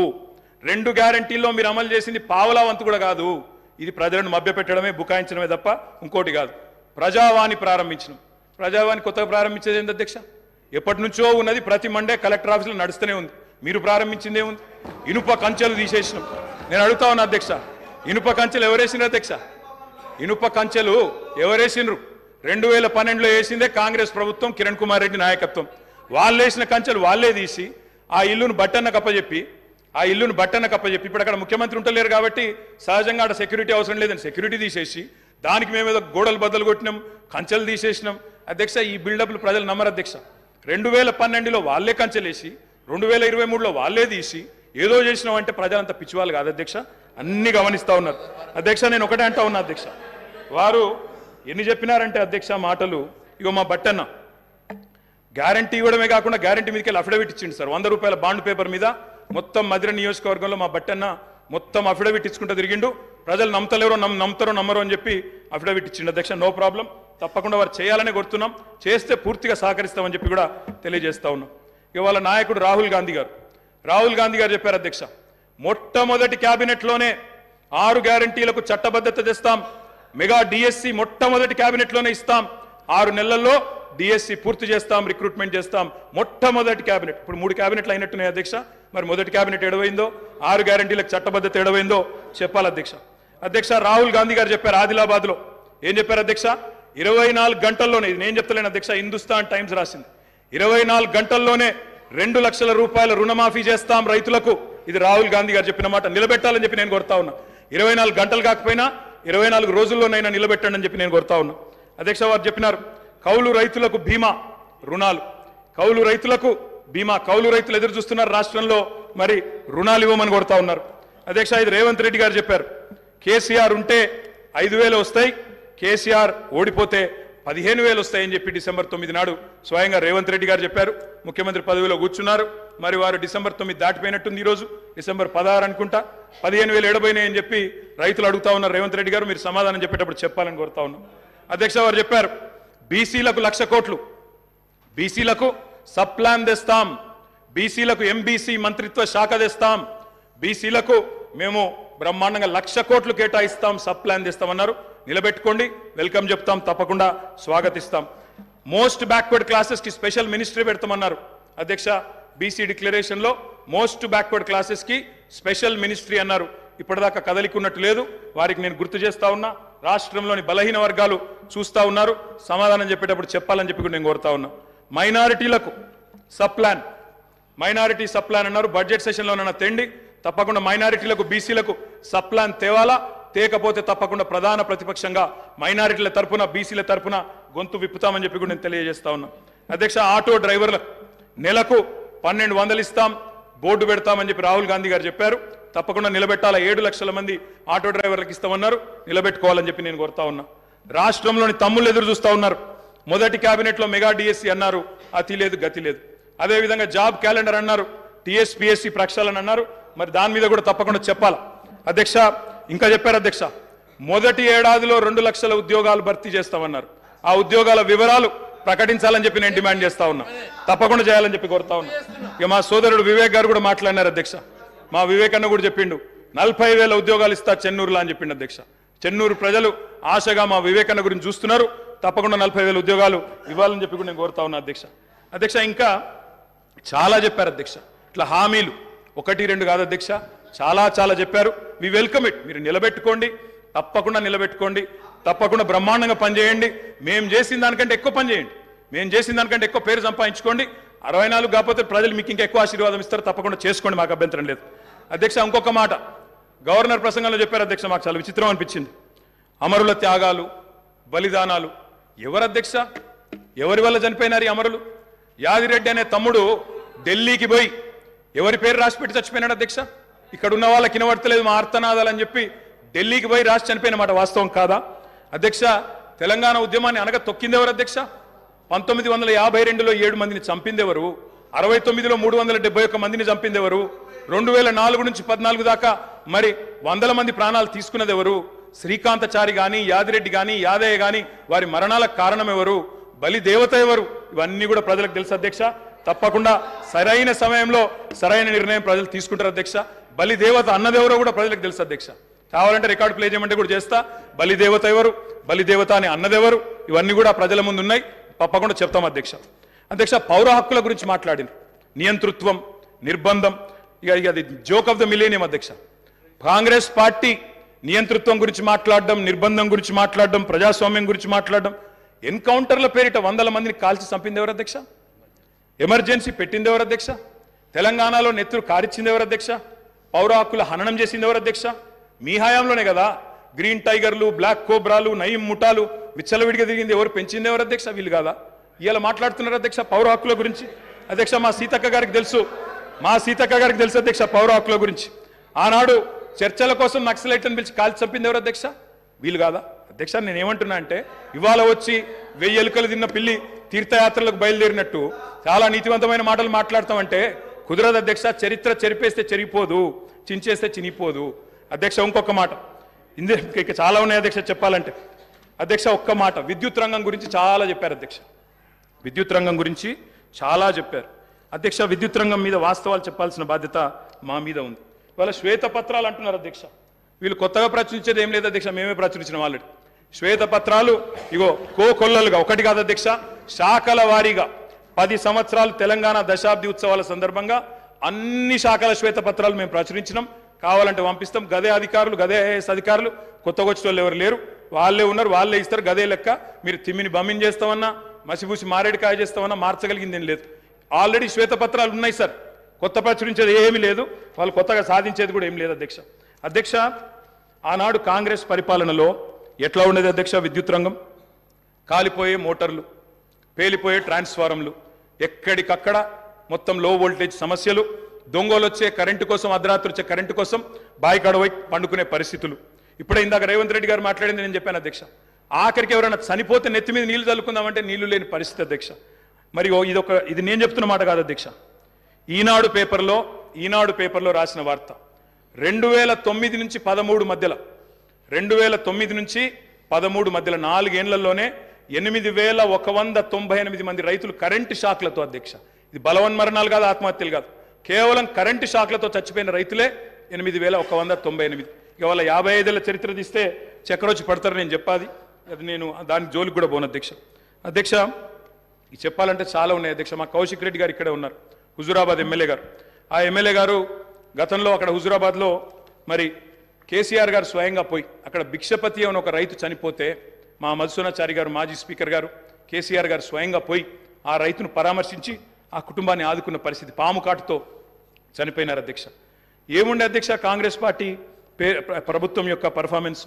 Speaker 1: 2 గ్యారంటీల్లో మీరు అమలు చేసింది పావలా వంతు కూడా కాదు. ఇది ప్రజలను మభ్యపెట్టడమే, బుకాయించడమే తప్ప ఇంకోటి కాదు. ప్రజావాణి ప్రారంభించినాం. ప్రజావాణి కొత్తగా ప్రారంభించేది ఏంటి అధ్యక్ష? ఎప్పటి నుంచో ఉన్నది, ప్రతి మండే కలెక్టర్ ఆఫీసులో నడుస్తూనే ఉంది. మీరు ప్రారంభించిందే ఉంది. ఇనుప కంచెలు తీసేసినాం. నేను అడుగుతా ఉన్నా అధ్యక్ష, ఇనుప కంచెలు ఎవరేసినారు అధ్యక్ష? ఇనుప కంచెలు ఎవరేసినారు? 2012లో వేసిందే కాంగ్రెస్ ప్రభుత్వం, కిరణ్ కుమార్ రెడ్డి నాయకత్వం. వాళ్ళు వేసిన కంచెలు వాళ్ళే తీసి ఆ ఇల్లును బట్టన్న కప్పచెప్పి ఇప్పుడు అక్కడ ముఖ్యమంత్రి ఉంటలేరు కాబట్టి సహజంగా అక్కడ సెక్యూరిటీ అవసరం లేదని సెక్యూరిటీ తీసేసి దానికి మేమేదో గోడలు బద్దలు కొట్టినాం, కంచెలు తీసేసినాం. అధ్యక్ష ఈ బిల్డప్లు ప్రజలు నమ్మరు అధ్యక్ష. 2012లో వాళ్ళే కంచెలేసి 2023లో వాళ్ళే తీసి ఏదో చేసినాం అంటే ప్రజలంతా పిచ్చివాళ్ళు కాదు అధ్యక్ష. అన్ని గమనిస్తా ఉన్నారు అధ్యక్ష. నేను ఒకటే అంటా ఉన్నా అధ్యక్ష, వారు ఎన్ని చెప్పినారంటే అధ్యక్ష మాటలు. ఇగో మా బట్టన్న గ్యారంటీ ఇవ్వడమే కాకుండా గ్యారంటీ మీదకి వెళ్ళి అఫిడవిట్ ఇచ్చిండు సార్. 100 రూపాయల బాండ్ పేపర్ మీద మొత్తం మధిర నియోజకవర్గంలో మా బట్టన్న మొత్తం అఫిడవిట్ ఇచ్చుకుంటూ తిరిగిండు. ప్రజలు నమ్మతలేరో నమ్ముతారో నమ్మరో అని చెప్పి అఫిడవిట్ ఇచ్చిండు అధ్యక్ష. నో ప్రాబ్లం, తప్పకుండా వారు చేయాలనే కోరుతున్నాం. చేస్తే పూర్తిగా సహకరిస్తామని చెప్పి కూడా తెలియజేస్తా ఉన్నాం. ఇవాళ నాయకుడు రాహుల్ గాంధీ గారు చెప్పారు అధ్యక్ష, మొట్టమొదటి క్యాబినెట్లోనే 6 గ్యారంటీలకు చట్టబద్ధత తెస్తాం. మెగా డిఎస్సి మొట్టమొదటి క్యాబినెట్లోనే ఇస్తాం. 6 నెలల్లో డిఎస్సి పూర్తి చేస్తాం, రిక్రూట్మెంట్ చేస్తాం. మొట్టమొదటి క్యాబినెట్. ఇప్పుడు 3 క్యాబినెట్లు అయినట్టున్నాయి అధ్యక్ష. మరి మొదటి క్యాబినెట్ ఎడవైందో, 6 గ్యారంటీలకు చట్టబద్ధత ఎడవైందో చెప్పాలి అధ్యక్ష. అధ్యక్ష రాహుల్ గాంధీ గారు చెప్పారు ఆదిలాబాద్లో. ఏం చెప్పారు అధ్యక్ష? 24 గంటల్లోనే, ఇది నేను చెప్తలేను అధ్యక్ష, హిందుస్థాన్ టైమ్స్ రాసింది. 24 గంటల్లోనే 2 లక్షల రూపాయల రుణమాఫీ చేస్తాం రైతులకు. ఇది రాహుల్ గాంధీ గారు చెప్పిన మాట. నిలబెట్టాలని చెప్పి నేను కోరుతా ఉన్నా. 24 గంటలు కాకపోయినా 24 రోజుల్లోనైనా నిలబెట్టండి అని చెప్పి నేను కోరుతా ఉన్నా అధ్యక్ష. వారు చెప్పినారు కౌలు రైతులకు బీమా రుణాలు, కౌలు రైతులకు బీమా. కౌలు రైతులు ఎదురు చూస్తున్నారు రాష్ట్రంలో, మరి రుణాలు ఇవ్వమని కోరుతా ఉన్నారు అధ్యక్ష. ఇది రేవంత్ రెడ్డి గారు చెప్పారు. కేసీఆర్ ఉంటే 5000 వస్తాయి, కేసీఆర్ ఓడిపోతే 15000 వస్తాయని చెప్పి డిసెంబర్ 9 నాడు స్వయంగా రేవంత్ రెడ్డి గారు చెప్పారు. ముఖ్యమంత్రి పదవిలో కూర్చున్నారు. మరి వారు డిసెంబర్ 9 దాటిపోయినట్టుంది. ఈరోజు డిసెంబర్ 16 అనుకుంటా. 15000 ఎడబోయినాయని చెప్పి రైతులు అడుగుతా ఉన్నారు. రేవంత్ రెడ్డి గారు మీరు సమాధానం చెప్పేటప్పుడు చెప్పాలని కోరుతా ఉన్నాం అధ్యక్ష. వారు చెప్పారు బీసీలకు 1,00,000 కోట్లు, బీసీలకు సబ్ ప్లాన్ తెస్తాం, బీసీలకు ఎంబీసీ మంత్రిత్వ శాఖ తెస్తాం, బీసీలకు మేము బ్రహ్మాండంగా 1,00,000 కోట్లు కేటాయిస్తాం, సబ్ ప్లాన్ తెస్తామన్నారు. నిలబెట్టుకోండి, వెల్కమ్ చెప్తాం, తప్పకుండా స్వాగతిస్తాం. మోస్ట్ బ్యాక్వర్డ్ క్లాసెస్ కి స్పెషల్ మినిస్ట్రీ పెడతామన్నారు అధ్యక్ష. బీసీ డిక్లరేషన్ లో మోస్ట్ బ్యాక్వర్డ్ క్లాసెస్ కి స్పెషల్ మినిస్ట్రీ అన్నారు. ఇప్పటిదాకా కదలికున్నట్టు లేదు. వారికి నేను గుర్తు చేస్తా ఉన్నా. రాష్ట్రంలోని బలహీన వర్గాలు చూస్తా ఉన్నారు. సమాధానం చెప్పేటప్పుడు చెప్పాలని చెప్పి నేను కోరుతా ఉన్నా. మైనారిటీలకు sub plan, minority sub plan అన్నారు. బడ్జెట్ సెషన్లోనన్నా తెండి, తప్పకుండా మైనారిటీలకు బీసీలకు సబ్ ప్లాన్ తేవాలా. తేకపోతే తప్పకుండా ప్రధాన ప్రతిపక్షంగా మైనారిటీల తరపున బీసీల తరపున గొంతు విప్పుతామని చెప్పి కూడా నేను తెలియజేస్తా ఉన్నా అధ్యక్ష. ఆటో డ్రైవర్లకు నెలకు 1200 ఇస్తాం, బోర్డు పెడతామని చెప్పి రాహుల్ గాంధీ గారు చెప్పారు. తప్పకుండా నిలబెట్టాలా. 7 లక్షల మంది ఆటో డ్రైవర్లకు ఇస్తామన్నారు. నిలబెట్టుకోవాలని చెప్పి నేను కోరుతా ఉన్నా. రాష్ట్రంలోని తమ్ముళ్ళు ఎదురు చూస్తా ఉన్నారు. మొదటి క్యాబినెట్లో మెగా డిఎస్సి అన్నారు, అతి లేదు గతి లేదు. అదేవిధంగా జాబ్ క్యాలెండర్ అన్నారు, టీఎస్పీఎస్సీ ప్రక్షాళన అన్నారు. మరి దాని మీద కూడా తప్పకుండా చెప్పాలా అధ్యక్ష. ఇంకా చెప్పారు అధ్యక్ష, మొదటి ఏడాదిలో 2 లక్షల ఉద్యోగాలు భర్తీ చేస్తామన్నారు. ఆ ఉద్యోగాల వివరాలు ప్రకటించాలని చెప్పి నేను డిమాండ్ చేస్తా ఉన్నా. తప్పకుండా చేయాలని చెప్పి కోరుతా ఉన్నా. ఇక మా సోదరుడు వివేక్ గారు కూడా మాట్లాడినారు అధ్యక్ష. మా వివేకన్న కూడా చెప్పిండు 40,000 ఉద్యోగాలు ఇస్తా చెన్నూరులో అని చెప్పిండు అధ్యక్ష. చెన్నూరు ప్రజలు ఆశగా మా వివేకన్న గురించి చూస్తున్నారు. తప్పకుండా 40,000 ఉద్యోగాలు ఇవ్వాలని చెప్పి కూడా నేను కోరుతా ఉన్నా అధ్యక్ష. అధ్యక్ష ఇంకా చాలా చెప్పారు అధ్యక్ష. ఇట్లా హామీలు 1-2 కాదు అధ్యక్ష, చాలా చెప్పారు. We welcome it. మీరు నిలబెట్టుకోండి, తప్పకుండా నిలబెట్టుకోండి, తప్పకుండా బ్రహ్మాండంగా పనిచేయండి. మేము చేసిన దానికంటే ఎక్కువ పని చేయండి, మేము చేసిన దానికంటే ఎక్కువ పేరు సంపాదించుకోండి. 64 కాకపోతే ప్రజలు మీకు ఇంకా ఎక్కువ ఆశీర్వాదం ఇస్తారు, తప్పకుండా చేసుకోండి, మాకు అభ్యంతరం లేదు అధ్యక్ష. ఇంకొక మాట గవర్నర్ ప్రసంగంలో చెప్పారు అధ్యక్ష, మాకు చాలా విచిత్రం అనిపించింది. అమరుల త్యాగాలు, బలిదానాలు ఎవరు అధ్యక్ష? ఎవరి వల్ల చనిపోయినారు ఈ అమరులు? యాదిరెడ్డి అనే తమ్ముడు ఢిల్లీకి పోయి ఎవరి పేరు రాసిపెట్టి చచ్చిపోయినాడు అధ్యక్ష? ఇక్కడ ఉన్న వాళ్ళకి వినబడతలేదు మా ఆర్తనాదాలు అని చెప్పి ఢిల్లీకి పోయి రాసి చనిపోయిన మాట వాస్తవం కాదా అధ్యక్ష? తెలంగాణ ఉద్యమాన్ని అనగా తొక్కింది ఎవరు అధ్యక్ష? 1952లో 7 మందిని చంపింది ఎవరు? 69లో 371 మందిని చంపింది ఎవరు? 2004 నుంచి 14 దాకా మరి 100 మంది ప్రాణాలు తీసుకున్నది ఎవరు? శ్రీకాంతచారి గాని, యాదిరెడ్డి గాని, యాదయ్య గాని వారి మరణాలకు కారణం ఎవరు? బలి దేవత ఎవరు? ఇవన్నీ కూడా ప్రజలకు తెలుసు అధ్యక్ష. తప్పకుండా సరైన సమయంలో సరైన నిర్ణయం ప్రజలు తీసుకుంటారు అధ్యక్ష. బలి దేవత అన్నదెవరో కూడా ప్రజలకు తెలుసు అధ్యక్ష. కావాలంటే రికార్డు ప్లే చేయమంటే కూడా చేస్తా. బలి దేవత ఎవరు, బలి దేవత అని అన్నదెవరు, ఇవన్నీ కూడా ప్రజల ముందు ఉన్నాయి, తప్పకుండా చెప్తాం అధ్యక్ష. అధ్యక్ష పౌర హక్కుల గురించి మాట్లాడింది. నియంతృత్వం, నిర్బంధం, ఇక అది జోక్ ఆఫ్ ద మిలేనియం అధ్యక్ష. కాంగ్రెస్ పార్టీ నియంతృత్వం గురించి మాట్లాడడం, నిర్బంధం గురించి మాట్లాడడం, ప్రజాస్వామ్యం గురించి మాట్లాడడం, ఎన్కౌంటర్ల పేరిట 100 మందిని కాల్చి చంపింది ఎవరు అధ్యక్ష? ఎమర్జెన్సీ పెట్టింది ఎవరు అధ్యక్ష? తెలంగాణలో నెత్తురు కారిచ్చింది ఎవరు అధ్యక్ష? పౌర హక్కుల హననం చేసింది ఎవరు అధ్యక్ష? మీ హయాంలోనే కదా గ్రీన్ టైగర్లు, బ్లాక్ కోబ్రాలు, నయీం ముఠాలు విచ్చలవిడిగా తిరిగింది ఎవరు? పెంచింది ఎవరు అధ్యక్ష? వీళ్ళు కాదా? ఇలా మాట్లాడుతున్నారు అధ్యక్ష పౌర హక్కుల గురించి. అధ్యక్ష మా సీతక్క గారికి తెలుసు, అధ్యక్ష పౌర హక్కుల గురించి. ఆనాడు చర్చల కోసం నక్సలైట్లను పిలిచి కాల్చి చంపింది ఎవరు అధ్యక్ష? వీళ్ళు కాదా అధ్యక్ష? నేను ఏమంటున్నా అంటే ఇవాళ వచ్చి 1000 ఎలుకలు తిన్న పిల్లి తీర్థయాత్రలకు బయలుదేరినట్టు చాలా నీతివంతమైన మాటలు మాట్లాడతామంటే కుదరదు అధ్యక్ష. చరిత్ర చెరిపేస్తే చెరిగిపోదు, చించేస్తే చినిపోదు అధ్యక్ష. ఇంకొక మాట ఇక చాలా ఉన్నాయి అధ్యక్ష చెప్పాలంటే. అధ్యక్ష ఒక్క మాట విద్యుత్ రంగం గురించి చాలా చెప్పారు అధ్యక్ష. విద్యుత్ రంగం గురించి చాలా చెప్పారు అధ్యక్ష. విద్యుత్ రంగం మీద వాస్తవాలు చెప్పాల్సిన బాధ్యత మా మీద ఉంది. ఇవాళ శ్వేతపత్రాలు అంటున్నారు అధ్యక్ష. వీళ్ళు కొత్తగా ప్రచురించేది ఏం లేదు అధ్యక్ష, మేమే ప్రచురించిన ఆల్రెడీ శ్వేతపత్రాలు. ఇగో కోకొల్లలుగా ఒకటి కాదు అధ్యక్ష, శాఖల వారీగా 10 సంవత్సరాలు తెలంగాణ దశాబ్ది ఉత్సవాల సందర్భంగా అన్ని శాఖల శ్వేతపత్రాలు మేము ప్రచురించినాం. కావాలంటే పంపిస్తాం. గదే అధికారులు, గదే ఐఏఎస్ అధికారులు, కొత్తగా వచ్చిన వాళ్ళు ఎవరు లేరు, వాళ్ళే ఉన్నారు, వాళ్ళే ఇస్తారు. గదే లెక్క. మీరు తిమ్మిని బమ్మిని చేస్తామన్నా, మసిపూసి మారేడికాయ చేస్తామన్నా మార్చగలిగింది ఏం లేదు. ఆల్రెడీ శ్వేతపత్రాలు ఉన్నాయి సార్, కొత్త ప్రచురించేది ఏమీ లేదు, వాళ్ళు కొత్తగా సాధించేది కూడా ఏం లేదు అధ్యక్ష. అధ్యక్ష ఆనాడు కాంగ్రెస్ పరిపాలనలో ఎట్లా ఉండేది అధ్యక్ష? విద్యుత్ రంగం కాలిపోయే మోటార్లు, పేలిపోయే ట్రాన్స్ఫారంలు, ఎక్కడికక్కడ మొత్తం లో వోల్టేజ్ సమస్యలు, దొంగలు వచ్చే కరెంటు కోసం, అర్ధరాత్రి వచ్చే కరెంటు కోసం బాయికాడవై పండుకునే పరిస్థితులు. ఇప్పుడే ఇందాక రేవంత్ రెడ్డి గారు మాట్లాడింది నేను చెప్పాను అధ్యక్ష. ఆఖరికి ఎవరైనా చనిపోతే నెత్తి మీద నీళ్లు చల్లుకుందామంటే నీళ్లు లేని పరిస్థితి అధ్యక్ష. మరి ఇది నేను చెప్తున్న మాట కాదు అధ్యక్ష. ఈనాడు పేపర్లో రాసిన వార్త 2009 నుంచి 13 మధ్యలో 2009 నుంచి 13 మధ్యలో 4 ఏళ్లలోనే 8198 మంది రైతులు కరెంటు షాక్లతో అధ్యక్ష. ఇది బలవన్మరణాలు కాదు, ఆత్మహత్యలు కాదు, కేవలం కరెంటు షాక్లతో చచ్చిపోయిన రైతులే 8198. ఇవాళ 55 ఏళ్ల చరిత్ర తీస్తే చక్రొచ్చి పడతారు నేను చెప్పాది, అది నేను దాని జోలికి కూడా పోను అధ్యక్ష. అధ్యక్ష చెప్పాలంటే చాలా ఉన్నాయి అధ్యక్ష. మా కౌశిక్ రెడ్డి గారు ఇక్కడే ఉన్నారు, హుజూరాబాద్ ఎమ్మెల్యే గారు. ఆ ఎమ్మెల్యే గారు గతంలో అక్కడ హుజూరాబాద్లో మరి కేసీఆర్ గారు స్వయంగా పోయి అక్కడ భిక్షపతి అని ఒక రైతు చనిపోతే మా మధుసూనాచారి గారు, మాజీ స్పీకర్ గారు, కేసీఆర్ గారు స్వయంగా పోయి ఆ రైతును పరామర్శించి ఆ కుటుంబాన్ని ఆదుకున్న పరిస్థితి. పాము కాటుతో చనిపోయినారు అధ్యక్ష. ఏముండే అధ్యక్ష కాంగ్రెస్ పార్టీ ప్రభుత్వం యొక్క పర్ఫార్మెన్స్?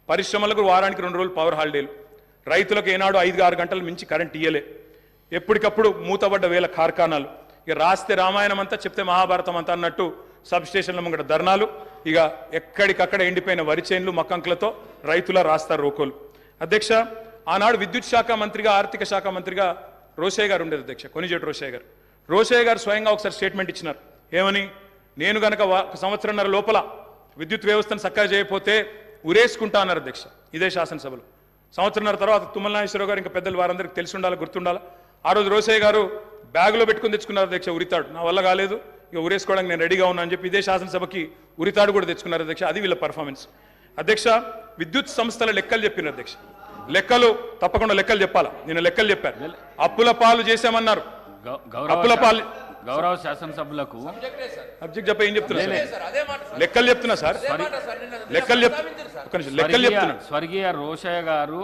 Speaker 1: పరిశ్రమలకు వారానికి 2 రోజులు పవర్ హాలిడేలు, రైతులకు ఏనాడు 5-6 గంటలు మించి కరెంట్ ఇయ్యలే, ఎప్పటికప్పుడు మూతబడ్డ వేల కార్ఖానాలు, ఇక రాస్తే రామాయణం అంతా చెప్తే మహాభారతం అంతా అన్నట్టు సబ్ స్టేషన్ల ముంగట ధర్నాలు, ఇక ఎక్కడికక్కడ ఎండిపోయిన వరి చేన్లు మక్కంకులతో రైతుల రాస్తారు రోకోలు. అధ్యక్ష ఆనాడు విద్యుత్ శాఖ మంత్రిగా, ఆర్థిక శాఖ మంత్రిగా రోషయ్య గారు ఉండేది అధ్యక్ష, కొనిజేటి రోషయ్య గారు స్వయంగా ఒకసారి స్టేట్మెంట్ ఇచ్చినారు. ఏమని? నేను గనక 1 సంవత్సరంన్నర లోపల విద్యుత్ వ్యవస్థను చక్కగా చేయకపోతే ఉరేసుకుంటా అన్నారు అధ్యక్ష ఇదే శాసనసభలో. సంవత్సరంన్నర తర్వాత తుమ్మల నాగేశ్వరరావు గారు ఇంకా పెద్దలు వారందరికీ తెలిసి ఉండాలి, గుర్తుండాలి. ఆ రోజు రోషయ్య గారు బ్యాగులో పెట్టుకుని తెచ్చుకున్నారు అధ్యక్ష ఉరితాడు. నా వల్ల కాలేదు, ఇక ఉరేసుకోవడానికి నేను రెడీగా ఉన్నా అని చెప్పి ఇదే శాసనసభకి ఉరితాడు కూడా తెచ్చుకున్నారు అధ్యక్ష. అది వీళ్ళ పర్ఫార్మెన్స్. అధ్యక్ష, విద్యుత్ సంస్థల లెక్కలు చెప్పినారు అధ్యక్ష. లెక్కలు తప్పకుండా లెక్కలు చెప్పాలా. నేను లెక్కలు చెప్పాను. అప్పుల పాలు చేశామన్నారు. అప్పుల పాలు
Speaker 2: గౌరవ శాసనసభ్యులకు
Speaker 1: సబ్జెక్ట్ చెప్ప ఏం చెప్తున్నా లెక్కలు చెప్తున్నా సార్. లెక్కలు చెప్తున్నా.
Speaker 2: స్వర్గీయ రోషయ్య గారు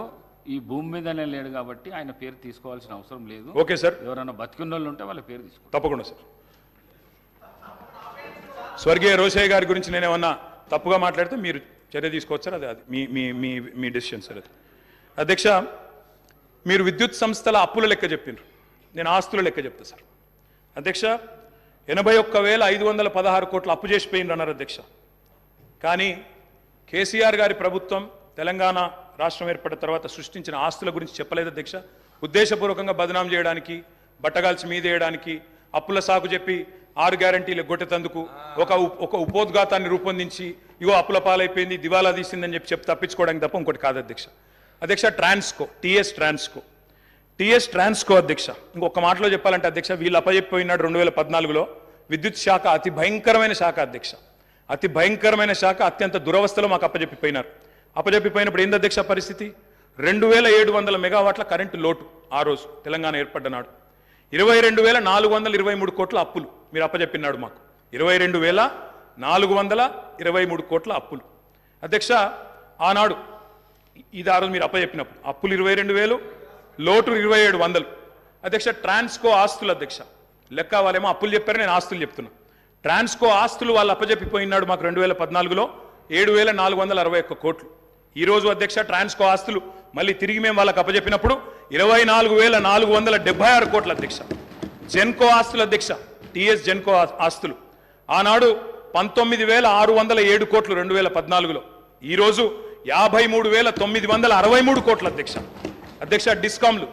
Speaker 2: ఈ భూమి మీదనే లేడు కాబట్టి ఆయన పేరు తీసుకోవాల్సిన అవసరం లేదు.
Speaker 1: Okay sir.
Speaker 2: ఎవరైనా బతికున్న వాళ్ళు ఉంటే వాళ్ళ పేరు తీసుకో.
Speaker 1: తప్పకుండా సార్. స్వర్గీయ రోషయ్య గారి గురించి నేనేమన్నా తప్పుగా మాట్లాడితే మీరు చర్య తీసుకోవచ్చు సార్. అది మీ మీ మీ మీ డెసిషన్ సార్ అది. అధ్యక్ష, మీరు విద్యుత్ సంస్థల అప్పుల లెక్క చెప్పిండ్రు, నేను ఆస్తుల లెక్క చెప్తా సార్. అధ్యక్ష, 81,516 కోట్ల అప్పు చేసిపోయిండ్రు అన్నారు అధ్యక్ష. కానీ కేసీఆర్ గారి ప్రభుత్వం తెలంగాణ రాష్ట్రం ఏర్పడిన తర్వాత సృష్టించిన ఆస్తుల గురించి చెప్పలేదు అధ్యక్ష. ఉద్దేశపూర్వకంగా బదనాం చేయడానికి, బట్టగాల్చి మీదేయడానికి, అప్పుల సాకు చెప్పి 6 గ్యారంటీలు గొట్టెతందుకు ఒక ఉపోద్ఘాతాన్ని రూపొందించి ఇగో అప్పుల పాలైపోయింది, దివాలా తీసిందని చెప్పి తప్పించుకోవడానికి తప్ప ఇంకోటి కాదు అధ్యక్ష. అధ్యక్ష, ట్రాన్స్కో, టీఎస్ ట్రాన్స్కో అధ్యక్ష, ఇంకొక మాటలో చెప్పాలంటే అధ్యక్ష, వీళ్ళు అప్పచెప్పిపోయినాడు 2014లో. విద్యుత్ శాఖ అతి భయంకరమైన శాఖ అధ్యక్ష, అతి భయంకరమైన శాఖ. అత్యంత దురవస్థలో మాకు అప్పచెప్పిపోయినారు. అప్పచెప్పిపోయినప్పుడు ఏంది అధ్యక్ష పరిస్థితి? 2,700 మెగావాట్ల కరెంటు లోటు ఆ రోజు తెలంగాణ ఏర్పడ్డ నాడు. 22,423 కోట్ల అప్పులు మీరు అప్పచెప్పినాడు మాకు. 22,423 కోట్ల అప్పులు అధ్యక్ష ఆనాడు. ఇది ఆ రోజు మీరు అప్పచెప్పినప్పుడు అప్పులు 22,000, లోటు 2,700. అధ్యక్ష, ట్రాన్స్కో ఆస్తులు అధ్యక్ష లెక్క, వాళ్ళేమో అప్పులు చెప్పారు, నేను ఆస్తులు చెప్తున్నా. ట్రాన్స్కో ఆస్తులు వాళ్ళు అప్పచెప్పిపోయినాడు మాకు 2014లో 7,461 కోట్లు. ఈరోజు అధ్యక్ష ట్రాన్స్కో ఆస్తులు మళ్ళీ తిరిగి మేము వాళ్ళకి అప్పచెప్పినప్పుడు 24,476 కోట్ల అధ్యక్ష. జెన్కో ఆస్తులు అధ్యక్ష, టీఎస్ జెన్కో ఆస్తులు ఆనాడు 19,607 కోట్లు 2014లో, ఈరోజు 53,963 కోట్ల అధ్యక్ష. అధ్యక్ష, డిస్కామ్లు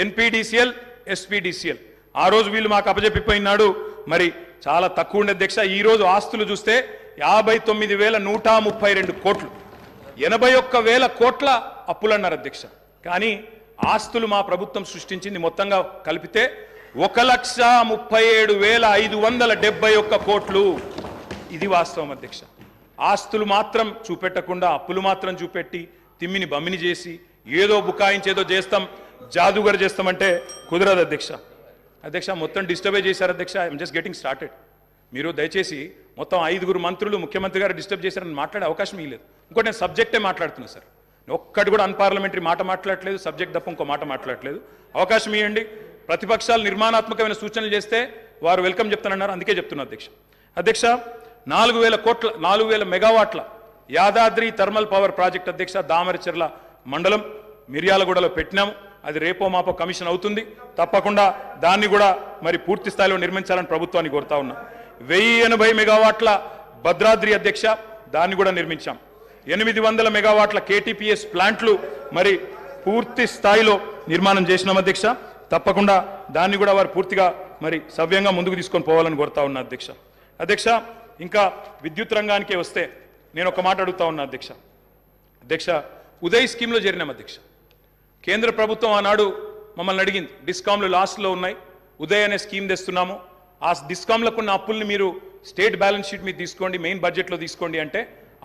Speaker 1: ఎన్పీడీసీఎల్, ఎస్పీడీసీఎల్ ఆ రోజు వీళ్ళు మాకు అప్పచెప్పిపోయినాడు మరి చాలా తక్కువ ఉండే అధ్యక్ష. ఈ రోజు ఆస్తులు చూస్తే 59,132 కోట్లు, 81,000 కోట్ల అప్పులు అన్నారు అధ్యక్ష. కానీ ఆస్తులు మా ప్రభుత్వం సృష్టించింది మొత్తంగా కలిపితే 1,37,571 కోట్లు. ఇది వాస్తవం అధ్యక్ష. ఆస్తులు మాత్రం చూపెట్టకుండా అప్పులు మాత్రం చూపెట్టి తిమ్మిని బమ్మిని చేసి ఏదో బుకాయించి ఏదో చేస్తాం, జాదుగర్ చేస్తామంటే కుదరదు అధ్యక్ష. అధ్యక్ష, మొత్తం డిస్టర్బే చేశారు అధ్యక్ష. I'm just getting started. మీరు దయచేసి మొత్తం 5 మంత్రులు ముఖ్యమంత్రి గారు డిస్టర్బ్ చేశారని మాట్లాడే అవకాశం ఇవ్వలేదు. ఇంకోటి నేను సబ్జెక్టే మాట్లాడుతున్నా సార్. ఒక్కటి కూడా అన్పార్లమెంటరీ మాట మాట్లాడలేదు, సబ్జెక్ట్ తప్ప ఇంకో మాట మాట్లాడలేదు. అవకాశం ఇవ్వండి. ప్రతిపక్షాలు నిర్మాణాత్మకమైన సూచనలు చేస్తే వారు వెల్కమ్ చెప్తానన్నారు, అందుకే చెప్తున్నా అధ్యక్ష. అధ్యక్ష, 4,000 మెగావాట్ల యాదాద్రి థర్మల్ పవర్ ప్రాజెక్ట్ అధ్యక్ష దామరచెర్ల మండలం మిర్యాలగూడలో పెట్టినాము. అది రేపో మాపో కమిషన్ అవుతుంది. తప్పకుండా దాన్ని కూడా మరి పూర్తి స్థాయిలో నిర్మించాలని ప్రభుత్వాన్ని కోరుతా ఉన్నా. 1,080 మెగావాట్ల భద్రాద్రి అధ్యక్ష, దాన్ని కూడా నిర్మించాం. 800 మెగావాట్ల కేటీపీఎస్ ప్లాంట్లు మరి పూర్తి స్థాయిలో నిర్మాణం చేసినాం అధ్యక్ష. తప్పకుండా దాన్ని కూడా వారు పూర్తిగా మరి సవ్యంగా ముందుకు తీసుకొని పోవాలని కోరుతా ఉన్నా అధ్యక్ష. అధ్యక్ష, ఇంకా విద్యుత్ రంగానికే వస్తే నేను ఒక మాట అడుగుతా ఉన్నా అధ్యక్ష. అధ్యక్ష, ఉదయ్ స్కీమ్లో చేరినాం అధ్యక్ష. కేంద్ర ప్రభుత్వం ఆనాడు మమ్మల్ని అడిగింది, డిస్కామ్లు లాస్ట్లో ఉన్నాయి, ఉదయ్ అనే స్కీమ్ తెస్తున్నాము, ఆ డిస్కామ్లకు ఉన్న అప్పుల్ని మీరు స్టేట్ బ్యాలెన్స్ షీట్ మీద తీసుకోండి, మెయిన్ బడ్జెట్లో తీసుకోండి అంటే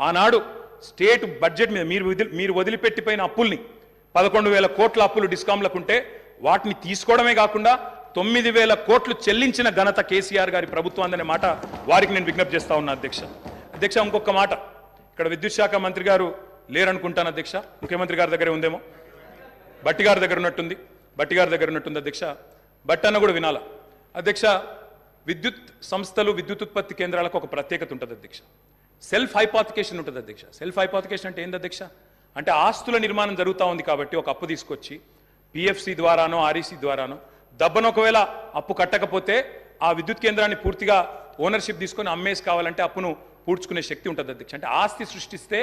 Speaker 1: ఆనాడు స్టేట్ బడ్జెట్ మీద మీరు వదిలిపెట్టిపోయిన అప్పుల్ని 11,000 కోట్ల అప్పులు డిస్కామ్లకు ఉంటే వాటిని తీసుకోవడమే కాకుండా 9,000 కోట్లు చెల్లించిన ఘనత కేసీఆర్ గారి ప్రభుత్వం అనే మాట వారికి నేను విజ్ఞప్తి చేస్తా ఉన్నా అధ్యక్ష. అధ్యక్ష, ఇంకొక మాట, ఇక్కడ విద్యుత్ శాఖ మంత్రి గారు లేరనుకుంటాను అధ్యక్ష, ముఖ్యమంత్రి గారి దగ్గరే ఉందేమో, బట్టి గారి దగ్గర ఉన్నట్టుంది అధ్యక్ష. బట్టి అన్న కూడా వినాలా అధ్యక్ష. విద్యుత్ సంస్థలు, విద్యుత్ ఉత్పత్తి కేంద్రాలకు ఒక ప్రత్యేకత ఉంటుంది అధ్యక్ష. సెల్ఫ్ హైపాతికేషన్ ఉంటుంది అధ్యక్ష. సెల్ఫ్ హైపాతికేషన్ అంటే ఏంది అధ్యక్ష? అంటే ఆస్తుల నిర్మాణం జరుగుతూ ఉంది కాబట్టి ఒక అప్పు తీసుకొచ్చి పిఎఫ్సి ద్వారానో ఆర్ఈసి ద్వారానో దబ్బను ఒకవేళ అప్పు కట్టకపోతే ఆ విద్యుత్ కేంద్రాన్ని పూర్తిగా ఓనర్షిప్ తీసుకొని అమ్మేసి కావాలంటే అప్పును పూడ్చుకునే శక్తి ఉంటుంది అధ్యక్ష. అంటే ఆస్తి సృష్టిస్తే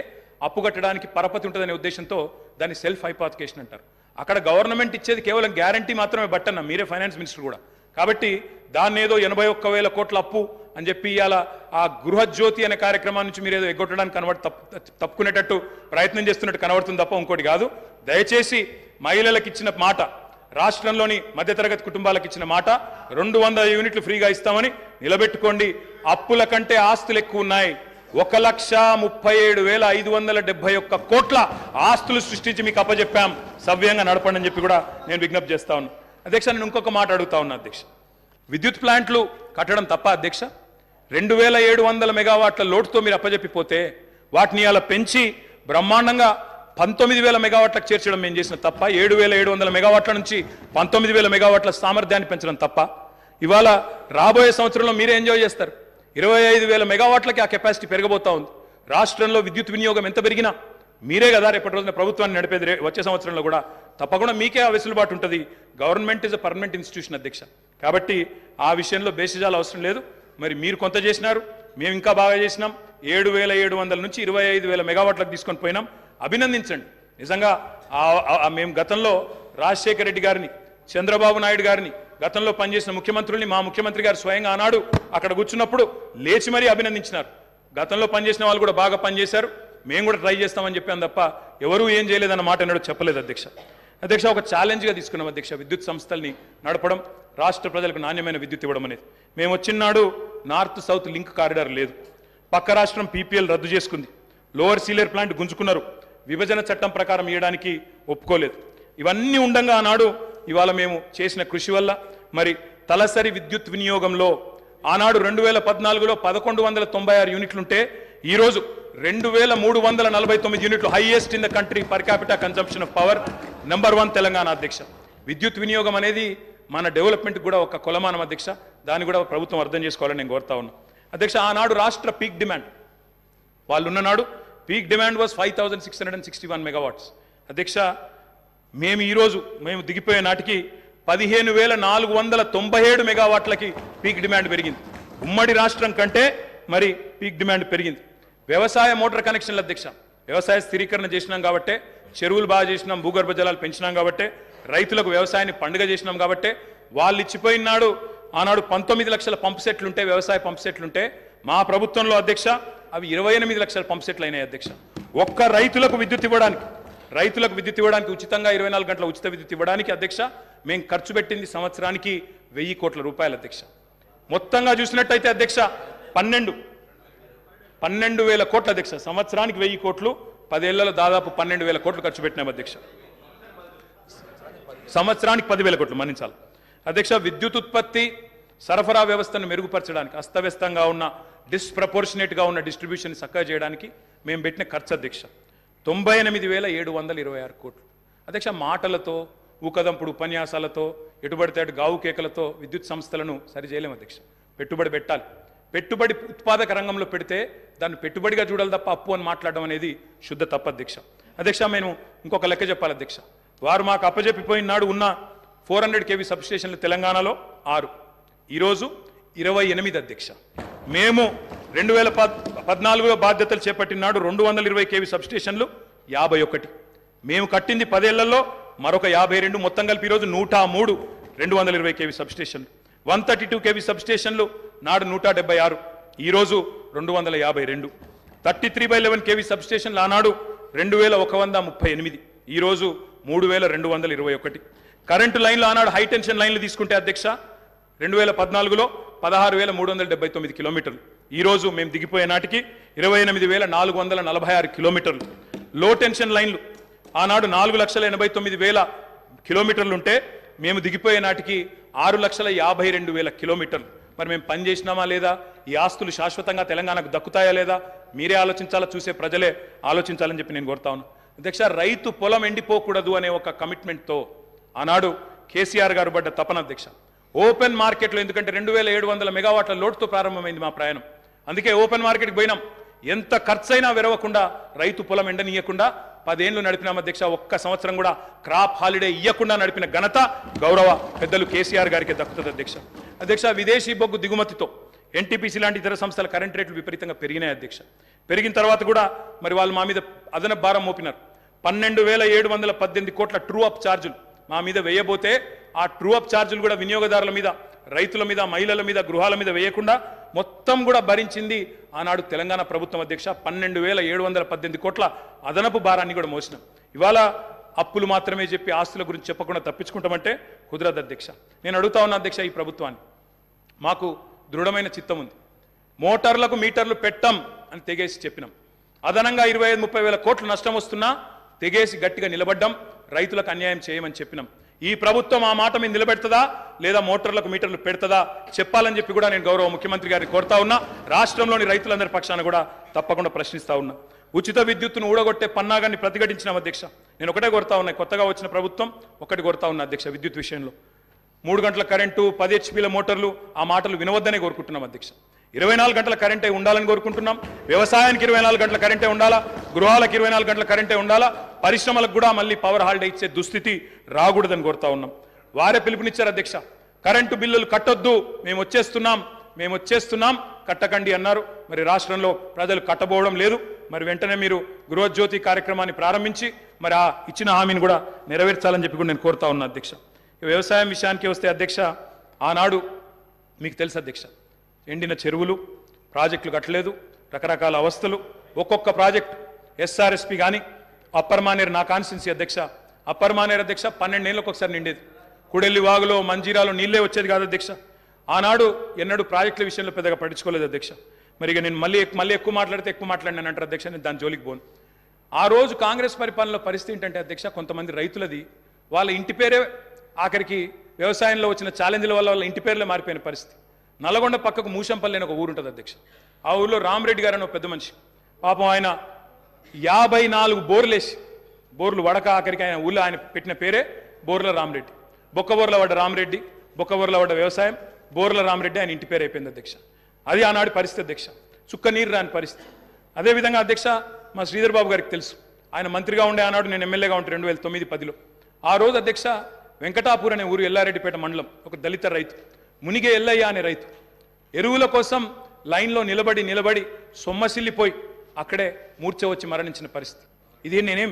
Speaker 1: అప్పు కట్టడానికి పరపతి ఉంటుందనే ఉద్దేశంతో దాన్ని సెల్ఫ్ హైపాతికేషన్ అంటారు. అక్కడ గవర్నమెంట్ ఇచ్చేది కేవలం గ్యారంటీ మాత్రమే బట్టన్న, మీరే ఫైనాన్స్ మినిస్టర్ కూడా. కాబట్టి దాన్ని ఏదో 81,000 కోట్ల అప్పు అని చెప్పి ఇవాళ ఆ గృహజ్యోతి అనే కార్యక్రమాన్ని నుంచి మీరు ఏదో ఎగ్గొట్టడానికి తప్పుకునేటట్టు ప్రయత్నం చేస్తున్నట్టు కనబడుతుంది తప్ప ఇంకోటి కాదు. దయచేసి మహిళలకు ఇచ్చిన మాట, రాష్ట్రంలోని మధ్యతరగతి కుటుంబాలకు ఇచ్చిన మాట 200 యూనిట్లు ఫ్రీగా ఇస్తామని నిలబెట్టుకోండి. అప్పుల కంటే ఆస్తులు ఎక్కువ ఉన్నాయి. 1,37,571 కోట్ల ఆస్తులు సృష్టించి మీకు అప్పచెప్పాం, సవ్యంగా నడపండి అని చెప్పి కూడా నేను విజ్ఞప్తి చేస్తా ఉన్నా. అధ్యక్ష, నేను ఇంకొక మాట అడుగుతా ఉన్నా అధ్యక్ష. విద్యుత్ ప్లాంట్లు కట్టడం తప్ప అధ్యక్ష? 2,700 మెగావాట్ల లోటుతో మీరు అప్పచెప్పిపోతే వాటిని అలా పెంచి బ్రహ్మాండంగా 19,000 మెగావాట్లకు చేర్చడం మేము చేసిన తప్ప? 7,700 మెగావాట్ల నుంచి 19,000 మెగావాట్ల సామర్థ్యాన్ని పెంచడం తప్ప? ఇవాళ రాబోయే సంవత్సరంలో మీరే ఎంజాయ్ చేస్తారు. 25,000 మెగావాట్లకి ఆ కెపాసిటీ పెరగబోతా ఉంది. రాష్ట్రంలో విద్యుత్ వినియోగం ఎంత పెరిగినా మీరే కదా రేపటి రోజున ప్రభుత్వాన్ని నడిపేది. వచ్చే సంవత్సరంలో కూడా తప్పకుండా మీకే ఆ వెసులుబాటు ఉంటుంది. Government is a permanent institution అధ్యక్ష. కాబట్టి ఆ విషయంలో బేసిజాలు అవసరం లేదు. మరి మీరు కొంత చేసినారు, మేము ఇంకా బాగా చేసినాం. 7,700 నుంచి 25,000 మెగావాట్లకు తీసుకొని పోయినాం. అభినందించండి. నిజంగా మేము గతంలో రాజశేఖర రెడ్డి గారిని, చంద్రబాబు నాయుడు గారిని, గతంలో పనిచేసిన ముఖ్యమంత్రుల్ని, మా ముఖ్యమంత్రి గారు స్వయంగా ఆనాడు అక్కడ కూర్చున్నప్పుడు లేచి మరీ అభినందించినారు. గతంలో పనిచేసిన వాళ్ళు కూడా బాగా పనిచేశారు, మేము కూడా ట్రై చేస్తామని చెప్పాను తప్ప ఎవరూ ఏం చేయలేదన్న మాట ఎన్నడూ చెప్పలేదు అధ్యక్ష. అధ్యక్ష, ఒక ఛాలెంజ్గా తీసుకున్నాం అధ్యక్ష విద్యుత్ సంస్థల్ని నడపడం, రాష్ట్ర ప్రజలకు నాణ్యమైన విద్యుత్ ఇవ్వడం అనేది. మేము వచ్చినాడు నార్త్ సౌత్ లింక్ కారిడార్ లేదు, పక్క రాష్ట్రం పీపీఎల్ రద్దు చేసుకుంది, లోవర్ సీలేర్ ప్లాంట్ గుంజుకున్నారు, విభజన చట్టం ప్రకారం ఇవ్వడానికి ఒప్పుకోలేదు. ఇవన్నీ ఉండంగా ఆనాడు ఇవాళ మేము చేసిన కృషి వల్ల మరి తలసరి విద్యుత్ వినియోగంలో ఆనాడు 2014లో 1,196 యూనిట్లుంటే ఈరోజు 2,349 యూనిట్లు, highest in the country per capital consumption of power, number 1 Telangana అధ్యక్ష. విద్యుత్ వినియోగం అనేది మన డెవలప్మెంట్ కూడా ఒక కొలమానం అధ్యక్ష. దాన్ని కూడా ప్రభుత్వం అర్థం చేసుకోవాలని నేను కోరుతా ఉన్నా అధ్యక్ష. ఆనాడు రాష్ట్ర పీక్ డిమాండ్ వాళ్ళు ఉన్ననాడు పీక్ డిమాండ్ వాజ్ 5,661 మెగావాట్స్ అధ్యక్ష. మేము దిగిపోయే నాటికి 15,497 మెగావాట్లకి పీక్ డిమాండ్ పెరిగింది. ఉమ్మడి రాష్ట్రం కంటే మరి పీక్ డిమాండ్ పెరిగింది. వ్యవసాయ మోటార్ కనెక్షన్ల అధ్యక్ష, వ్యవసాయ స్థిరీకరణ చేసినాం కాబట్టే, చెరువులు బాగా చేసినాం, భూగర్భ జలాలు పెంచినాం కాబట్టే, రైతులకు వ్యవసాయాన్ని పండుగ చేసినాం కాబట్టే వాళ్ళు ఇచ్చిపోయినాడు. ఆనాడు 19 లక్షల పంప్ సెట్లుంటే, వ్యవసాయ పంప్ సెట్లుంటే, మా ప్రభుత్వంలో అధ్యక్ష అవి 28 లక్షల పంప్ సెట్లు అయినాయి అధ్యక్ష. ఒక్క రైతులకు విద్యుత్ ఇవ్వడానికి ఉచితంగా 24 గంటల ఉచిత విద్యుత్ ఇవ్వడానికి అధ్యక్ష మేము ఖర్చు పెట్టింది సంవత్సరానికి 1,000 కోట్ల రూపాయలు అధ్యక్ష. మొత్తంగా చూసినట్టయితే అధ్యక్ష 12,000 కోట్ల అధ్యక్ష. సంవత్సరానికి 1,000 కోట్లు, 10 ఏళ్లలో దాదాపు 12,000 కోట్లు ఖర్చు పెట్టినాం అధ్యక్ష. సంవత్సరానికి 10,000 కోట్లు మన్నించాలి అధ్యక్ష. విద్యుత్ ఉత్పత్తి సరఫరా వ్యవస్థను మెరుగుపరచడానికి, అస్తవ్యస్తంగా ఉన్న డిస్ప్రపోర్షనేట్గా ఉన్న డిస్ట్రిబ్యూషన్ చక్కగా చేయడానికి మేము పెట్టిన ఖర్చు అధ్యక్ష 98,726 కోట్లు అధ్యక్ష. మాటలతో, ఊకదంపుడు ఉపన్యాసాలతో, ఎటుబడితే అటు గావు కేకలతో విద్యుత్ సంస్థలను సరి చేయలేము అధ్యక్ష. పెట్టుబడి పెట్టాలి. పెట్టుబడి ఉత్పాదక రంగంలో పెడితే దాన్ని పెట్టుబడిగా చూడాలి తప్ప అప్పు అని మాట్లాడడం అనేది శుద్ధ తప్పు అధ్యక్ష. అధ్యక్ష, నేను ఇంకొక లెక్క చెప్పాలి అధ్యక్ష. వారు మాకు అప్పజెప్పిపోయిన నాడు ఉన్న 400 kV సబ్స్టేషన్లు తెలంగాణలో 6, ఈరోజు 28 అధ్యక్ష. మేము 2014లో బాధ్యతలు చేపట్టినాడు 220 kV సబ్స్టేషన్లు 51. మేము కట్టింది 10 ఏళ్లలో మరొక 52, మొత్తం కలిపి ఈరోజు 103 220 kV సబ్స్టేషన్లు. 132 kV సబ్స్టేషన్లు నాడు 176, ఈరోజు 252. 33/11 kV సబ్స్టేషన్లు ఆనాడు 2,138, ఈరోజు 3,221. కరెంటు లైన్లు ఆనాడు హై టెన్షన్ లైన్లు తీసుకుంటే అధ్యక్ష 2014లో 16,379 కిలోమీటర్లు, ఈరోజు మేము దిగిపోయే నాటికి 28,446 కిలోమీటర్లు. లో టెన్షన్ లైన్లు ఆనాడు 4,89,000 కిలోమీటర్లుంటే మేము దిగిపోయే నాటికి 6,52,000 కిలోమీటర్లు. మరి మేము పని చేసినామా లేదా? ఈ ఆస్తులు శాశ్వతంగా తెలంగాణకు దక్కుతాయా లేదా? మీరే ఆలోచించాలా, చూసే ప్రజలే ఆలోచించాలని చెప్పి నేను కోరుతా ఉన్నా అధ్యక్ష. రైతు పొలం ఎండిపోకూడదు అనే ఒక కమిట్మెంట్తో ఆనాడు కేసీఆర్ గారు పడ్డ తపన అధ్యక్ష. ఓపెన్ మార్కెట్లో, ఎందుకంటే 2,700 మెగావాట్ల లోటుతో ప్రారంభమైంది మా ప్రయాణం, అందుకే ఓపెన్ మార్కెట్కి పోయినాం. ఎంత ఖర్చైనా వెరవకుండా, రైతు పొలం ఎండనీయకుండా 10 ఏళ్లు నడిపినాం అధ్యక్ష. ఒక్క సంవత్సరం కూడా క్రాప్ హాలిడే ఇవ్వకుండా నడిపిన ఘనత గౌరవ పెద్దలు కేసీఆర్ గారికి దక్కుతుంది అధ్యక్ష. అధ్యక్ష, విదేశీ బొగ్గు దిగుమతితో ఎన్టీపీసీ లాంటి ఇతర సంస్థల కరెంట్ రేట్లు విపరీతంగా పెరిగినాయి అధ్యక్ష. పెరిగిన తర్వాత కూడా మరి వాళ్ళు మా మీద అదనపు భారం మోపినారు. 12,718 కోట్ల ట్రూ అప్ ఛార్జీలు మా మీద వేయబోతే, ఆ ట్రూ అప్ ఛార్జీలు కూడా వినియోగదారుల మీద, రైతుల మీద, మహిళల మీద, గృహాల మీద వేయకుండా మొత్తం కూడా భరించింది ఆనాడు తెలంగాణ ప్రభుత్వం అధ్యక్ష. 12,718 కోట్ల అదనపు భారాన్ని కూడా మోసినాం. ఇవాళ అప్పులు మాత్రమే చెప్పి ఆస్తుల గురించి చెప్పకుండా తప్పించుకుంటామంటే కుదరదు అధ్యక్ష. నేను అడుగుతా ఉన్నా అధ్యక్ష, ఈ ప్రభుత్వాన్ని, మాకు దృఢమైన చిత్తం ఉంది. మోటార్లకు మీటర్లు పెట్టం అని తెగేసి చెప్పినాం. అదనంగా 25-30 వేల కోట్లు నష్టం వస్తున్నా తెగేసి గట్టిగా నిలబడ్డం. రైతులకు అన్యాయం చేయమని చెప్పినాం. ఈ ప్రభుత్వం ఆ మాట మీద నిలబెడుతుందా లేదా మోటార్లకు మీటర్లు పెడుతుందా చెప్పాలని చెప్పి కూడా నేను గౌరవ ముఖ్యమంత్రి గారిని కోరుతా ఉన్నా. రాష్ట్రంలోని రైతులందరి పక్షాన కూడా తప్పకుండా ప్రశ్నిస్తా ఉన్నా. ఉచిత విద్యుత్తును ఊడగొట్టే పన్నాగాన్ని ప్రతిఘటించిన అధ్యక్ష. నేను ఒకటే కోరుతా ఉన్నా, కొత్తగా వచ్చిన ప్రభుత్వం ఒకటి కోరుతా ఉన్నా అధ్యక్ష, విద్యుత్ విషయంలో 3 గంటల కరెంటు 10 హెచ్పీల మోటార్లు ఆ మాటలు వినవద్దనే కోరుకుంటున్నాం అధ్యక్ష. 24 గంటల కరెంటే ఉండాలని కోరుకుంటున్నాం. వ్యవసాయానికి 24 గంటల కరెంటే ఉండాలా, గృహాలకు 24 గంటల కరెంటే ఉండాలా, పరిశ్రమలకు కూడా మళ్ళీ పవర్ హాలిడే ఇచ్చే దుస్థితి రాకూడదని కోరుతా ఉన్నాం. వారే పిలుపునిచ్చారు అధ్యక్ష, కరెంటు బిల్లులు కట్టొద్దు, మేము వచ్చేస్తున్నాం కట్టకండి అన్నారు. మరి రాష్ట్రంలో ప్రజలు కట్టబోవడం లేదు. మరి వెంటనే మీరు గృహజ్యోతి కార్యక్రమాన్ని ప్రారంభించి మరి ఆ ఇచ్చిన హామీని కూడా నెరవేర్చాలని చెప్పి కూడా నేను కోరుతా ఉన్నా అధ్యక్ష. వ్యవసాయం విషయానికి వస్తే అధ్యక్ష, ఆనాడు మీకు తెలుసు అధ్యక్ష, ఎండిన చెరువులు, ప్రాజెక్టులు కట్టలేదు, రకరకాల అవస్థలు. ఒక్కొక్క ప్రాజెక్టు ఎస్ఆర్ఎస్పి కానీ అప్పర్ మానేరు, నా కాన్స్టిట్యున్సీ అధ్యక్ష, అప్పర్ మానేరు అధ్యక్ష 12 ఏళ్ళకి ఒకసారి నిండేది. కుడెల్లి వాగులో మంజీరాలో నీళ్ళే వచ్చేది కాదు అధ్యక్ష. ఆనాడు ఎన్నడూ ప్రాజెక్టుల విషయంలో పెద్దగా పట్టించుకోలేదు అధ్యక్ష. మరి ఇక నేను మళ్ళీ ఎక్కువ మాట్లాడినాను అంటారు అధ్యక్ష, నేను దాని జోలికి పోను. ఆ రోజు కాంగ్రెస్ పరిపాలనలో పరిస్థితి ఏంటంటే అధ్యక్ష, కొంతమంది రైతులది వాళ్ళ ఇంటి పేరే ఆఖరికి వ్యవసాయంలో వచ్చిన ఛాలెంజ్ల వల్ల వాళ్ళ ఇంటి పేర్లే మారిపోయిన పరిస్థితి. నల్గొండ పక్కకు మూషంపల్లి అని ఒక ఊరు ఉంటుంది అధ్యక్ష. ఆ ఊళ్ళో రామరెడ్డి గారు అని ఒక పెద్ద మనిషి, పాపం ఆయన 54 బోర్లు వడక ఆఖరికి ఆయన ఊళ్ళో ఆయన పెట్టిన పేరే బోర్ల రామరెడ్డి. బొక్కబోర్ల పడ్డ రామరెడ్డి, బొక్కబోర్ల పడ్డ వ్యవసాయం, బోర్ల రామరెడ్డి ఆయన ఇంటి పేరు అయిపోయింది అధ్యక్ష. అది ఆనాడు పరిస్థితి అధ్యక్ష, చుక్క నీరు రాని పరిస్థితి. అదేవిధంగా అధ్యక్ష, మా శ్రీధర్ బాబు గారికి తెలుసు, ఆయన మంత్రిగా ఉండే ఆనాడు, నేను ఎమ్మెల్యేగా ఉంటే 2009-10లో. ఆ రోజు అధ్యక్ష వెంకటాపూర్ అనే ఊరు, ఎల్లారెడ్డిపేట మండలం, ఒక దళిత రైతు మునిగే ఎల్లయ్య అనే రైతు ఎరువుల కోసం లైన్లో నిలబడి సొమ్మసిల్లిపోయి అక్కడే మూర్ఛ వచ్చి మరణించిన పరిస్థితి. ఇది నేనేం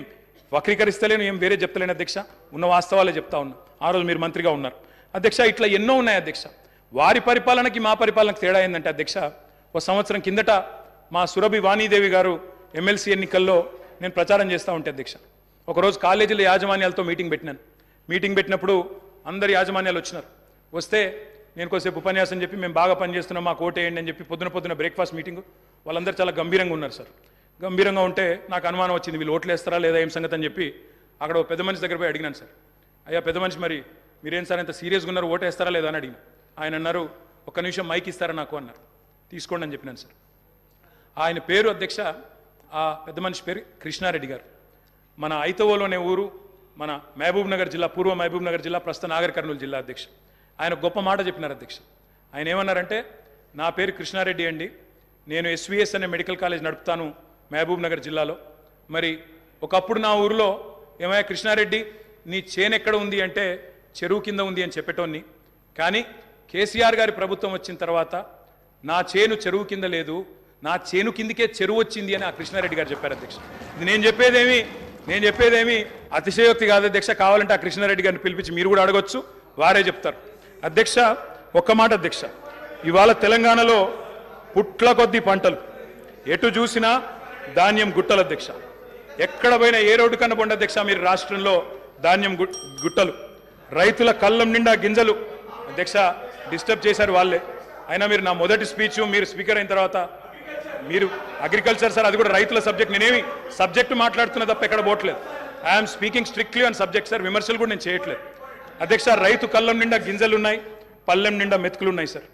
Speaker 1: వక్రీకరిస్తలేను, ఏం వేరే చెప్తలేను అధ్యక్ష, ఉన్న వాస్తవాలే చెప్తా ఉన్నా. ఆ రోజు మీరు మంత్రిగా ఉన్నారు అధ్యక్ష. ఇట్లా ఎన్నో ఉన్నాయి అధ్యక్ష. వారి పరిపాలనకి మా పరిపాలనకి తేడా ఏంటంటే అధ్యక్ష, ఒక సంవత్సరం కిందట మా సురభి వాణీదేవి గారు ఎమ్మెల్సీ ఎన్నికల్లో నేను ప్రచారం చేస్తూ ఉంటే అధ్యక్ష, ఒకరోజు కాలేజీల యాజమాన్యాలతో మీటింగ్ పెట్టినప్పుడు అందరు యాజమాన్యాలు వచ్చినారు. వస్తే నేను కొద్దిసేపు ఉపన్యాసం చెప్పి మేము బాగా పనిచేస్తున్నాం, మాకు ఓటేయండి అని చెప్పి పొద్దున బ్రేక్ఫాస్ట్ మీటింగ్, వాళ్ళందరూ చాలా గంభీరంగా ఉన్నారు సార్. గంభీరంగా ఉంటే నాకు అనుమానం వచ్చింది, వీళ్ళు ఓట్లు వేస్తారా లేదా ఏం సంగతి అని చెప్పి అక్కడ ఒక పెద్ద మనిషి దగ్గర పోయి అడిగినాను సార్. అయ్యా పెద్ద మనిషి, మరి మీరేం సార్ ఇంత సీరియస్గా ఉన్నారు, ఓటు వేస్తారా లేదా అని అడిగిన. ఆయన అన్నారు, ఒక్క నిమిషం మైక్ ఇస్తారా నాకు అన్నారు. తీసుకోండి అని చెప్పినాను సార్. ఆయన పేరు అధ్యక్ష, ఆ పెద్ద మనిషి పేరు కృష్ణారెడ్డి గారు. మన ఐతవోలోనే ఊరు, మన మహబూబ్ నగర్ జిల్లా, పూర్వ మహబూబ్ నగర్ జిల్లా, ప్రస్తుత నాగర్ కర్నూలు జిల్లా అధ్యక్ష. ఆయన గొప్ప మాట చెప్పినారు అధ్యక్ష. ఆయన ఏమన్నారంటే, నా పేరు కృష్ణారెడ్డి అండి, నేను ఎస్విఎస్ అనే మెడికల్ కాలేజ్ నడుపుతాను మహబూబ్ నగర్ జిల్లాలో. మరి ఒకప్పుడు నా ఊరిలో ఏమయ్యా కృష్ణారెడ్డి, నీ చేను ఎక్కడ ఉంది అంటే చెరువు కింద ఉంది అని చెప్పేటోన్ని, కానీ కేసీఆర్ గారి ప్రభుత్వం వచ్చిన తర్వాత నా చేను చెరువు కింద లేదు, నా చేను కిందకే చెరువు వచ్చింది అని ఆ కృష్ణారెడ్డి గారు చెప్పారు అధ్యక్ష. ఇది నేను చెప్పేదేమి అతిశయోక్తి కాదు అధ్యక్ష. కావాలంటే ఆ కృష్ణారెడ్డి గారిని పిలిపించి మీరు కూడా అడగొచ్చు, వారే చెప్తారు అధ్యక్ష. ఒక్క మాట అధ్యక్ష, ఇవాళ తెలంగాణలో పుట్ల కొద్ది పంటలు, ఎటు చూసినా ధాన్యం గుట్టలు అధ్యక్ష. ఎక్కడ పోయినా ఏ రోడ్డు కనపండి అధ్యక్ష మీరు రాష్ట్రంలో ధాన్యం గుట్టలు, రైతుల కళ్ళం నిండా గింజలు అధ్యక్ష. డిస్టర్బ్ చేశారు వాళ్ళే. అయినా మీరు నా మొదటి స్పీచ్, మీరు స్పీకర్ అయిన తర్వాత మీరు అగ్రికల్చర్ సార్, అది కూడా రైతుల సబ్జెక్ట్, నేనేమి సబ్జెక్టు మాట్లాడుతున్నా తప్ప ఎక్కడ పోవట్లేదు. I'm speaking strictly on subject sir, విమర్శలు కూడా నేను చేయట్లేదు అధ్యక్ష. రైతు కళ్ళం నిండా గింజలు ఉన్నాయి, పల్లెం నిండా మెతుకులు ఉన్నాయి సార్.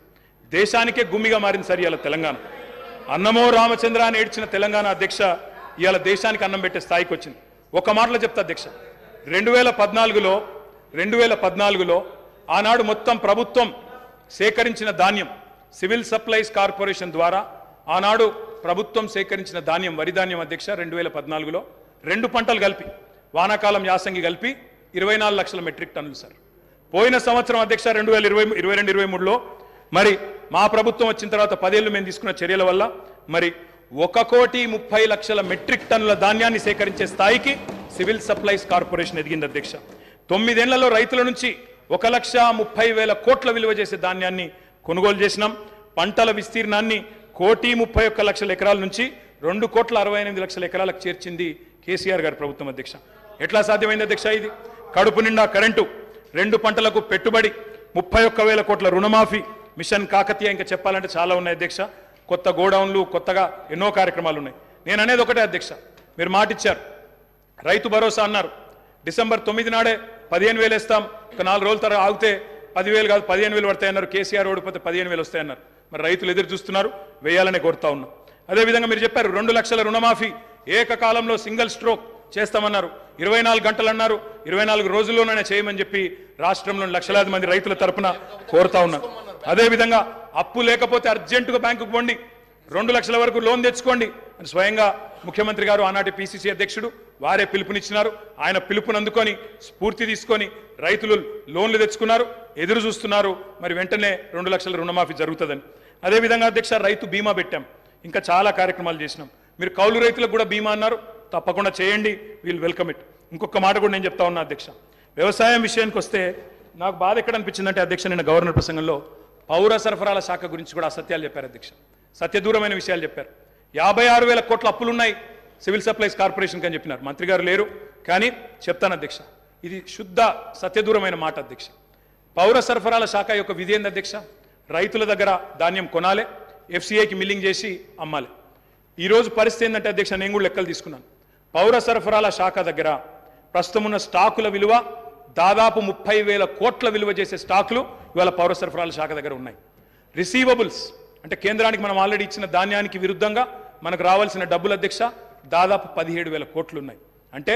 Speaker 1: దేశానికే గుమ్మిగా మారింది సార్ ఇవాళ తెలంగాణ. అన్నమో రామచంద్ర అని ఏడ్చిన తెలంగాణ అధ్యక్ష ఇవాళ దేశానికి అన్నం పెట్టే స్థాయికి వచ్చింది. ఒక మాటలో చెప్తా అధ్యక్ష, 2014లో ఆనాడు మొత్తం ప్రభుత్వం సేకరించిన ధాన్యం, సివిల్ సప్లైస్ కార్పొరేషన్ ద్వారా ఆనాడు ప్రభుత్వం సేకరించిన ధాన్యం, వరి ధాన్యం అధ్యక్ష 2014లో 2 పంటలు కలిపి, వానాకాలం యాసంగి కలిపి 24 లక్షల మెట్రిక్ టన్నులు సార్. పోయిన సంవత్సరం అధ్యక్ష 2022-23లో మరి మా ప్రభుత్వం వచ్చిన తర్వాత 10 ఏళ్ళు మేము తీసుకున్న చర్యల వల్ల మరి 1,30,00,000 మెట్రిక్ టన్నుల ధాన్యాన్ని సేకరించే స్థాయికి సివిల్ సప్లైస్ కార్పొరేషన్ ఎదిగింది అధ్యక్ష. 9 ఏళ్లలో రైతుల నుంచి 1,30,000 కోట్ల విలువ చేసే ధాన్యాన్ని కొనుగోలు చేసినాం. పంటల విస్తీర్ణాన్ని 1,31,00,000 ఎకరాల నుంచి 2,68,00,000 ఎకరాలకు చేర్చింది కేసీఆర్ గారి ప్రభుత్వం అధ్యక్ష. ఎట్లా సాధ్యమైంది అధ్యక్ష ఇది? కడుపు నిండా కరెంటు, 2 పంటలకు పెట్టుబడి, 31,000 కోట్ల రుణమాఫీ, మిషన్ కాకతీయ, ఇంకా చెప్పాలంటే చాలా ఉన్నాయి అధ్యక్ష. కొత్త గోడౌన్లు, కొత్తగా ఎన్నో కార్యక్రమాలు ఉన్నాయి. నేను అనేది ఒకటే అధ్యక్ష, మీరు మాట ఇచ్చారు, రైతు భరోసా అన్నారు. డిసెంబర్ 9 నాడే 15,000 వేస్తాం, ఒక 4 రోజుల తర్వాత ఆగితే 10,000 కాదు 15,000 పడతాయన్నారు. కేసీఆర్ ఓడిపోతే 15,000 వస్తాయన్నారు. మరి రైతులు ఎదురు చూస్తున్నారు, వేయాలనే కోరుతా ఉన్నాం. అదేవిధంగా మీరు చెప్పారు 2 లక్షల రుణమాఫీ ఏకకాలంలో సింగిల్ స్ట్రోక్ చేస్తామన్నారు. 24 గంటలు అన్నారు, 24 రోజుల్లోనే చేయమని చెప్పి రాష్ట్రంలోని లక్షలాది మంది రైతుల తరపున కోరుతా ఉన్నారు. అదేవిధంగా అప్పు లేకపోతే అర్జెంటుగా బ్యాంకుకు పోండి, 2 లక్షల వరకు లోన్ తెచ్చుకోండి అని స్వయంగా ముఖ్యమంత్రి గారు ఆనాటి పిసిసి అధ్యక్షుడు వారే పిలుపునిచ్చినారు. ఆయన పిలుపుని అందుకొని స్ఫూర్తి తీసుకొని రైతులు లోన్లు తెచ్చుకున్నారు, ఎదురు చూస్తున్నారు. మరి వెంటనే 2 లక్షల రుణమాఫీ జరుగుతుందని. అదేవిధంగా అధ్యక్ష రైతు బీమా పెట్టాం, ఇంకా చాలా కార్యక్రమాలు చేసినాం. మీరు కౌలు రైతులకు కూడా బీమా అన్నారు, తప్పకుండా చేయండి, వీల్ వెల్కమ్ ఇట్. ఇంకొక మాట కూడా నేను చెప్తా ఉన్నా అధ్యక్ష, వ్యవసాయం విషయానికి వస్తే నాకు బాధ ఎక్కడ అనిపించిందంటే అధ్యక్ష, నిన్న గవర్నర్ ప్రసంగంలో పౌర సరఫరాల శాఖ గురించి కూడా అసత్యాలు చెప్పారు అధ్యక్ష, సత్యదూరమైన విషయాలు చెప్పారు. 56,000 కోట్ల అప్పులున్నాయి సివిల్ సప్లైస్ కార్పొరేషన్కి అని చెప్పినారు. మంత్రి గారు లేరు కానీ చెప్తాను అధ్యక్ష, ఇది శుద్ధ సత్యదూరమైన మాట అధ్యక్ష. పౌర సరఫరాల శాఖ యొక్క విధి ఏంది అధ్యక్ష, రైతుల దగ్గర ధాన్యం కొనాలి, ఎఫ్సిఐకి మిల్లింగ్ చేసి అమ్మాలి. ఈరోజు పరిస్థితి ఏంటంటే అధ్యక్ష, నేను కూడా లెక్కలు తీసుకున్నాను. పౌర సరఫరాల శాఖ దగ్గర ప్రస్తుతం ఉన్న స్టాకుల విలువ దాదాపు 30,000 కోట్ల విలువ చేసే స్టాకులు ఇవాళ పౌర సరఫరాల శాఖ దగ్గర ఉన్నాయి. రిసీవబుల్స్ అంటే కేంద్రానికి మనం ఆల్రెడీ ఇచ్చిన ధాన్యానికి విరుద్ధంగా మనకు రావాల్సిన డబ్బులు అధ్యక్ష దాదాపు 17,000 కోట్లు ఉన్నాయి. అంటే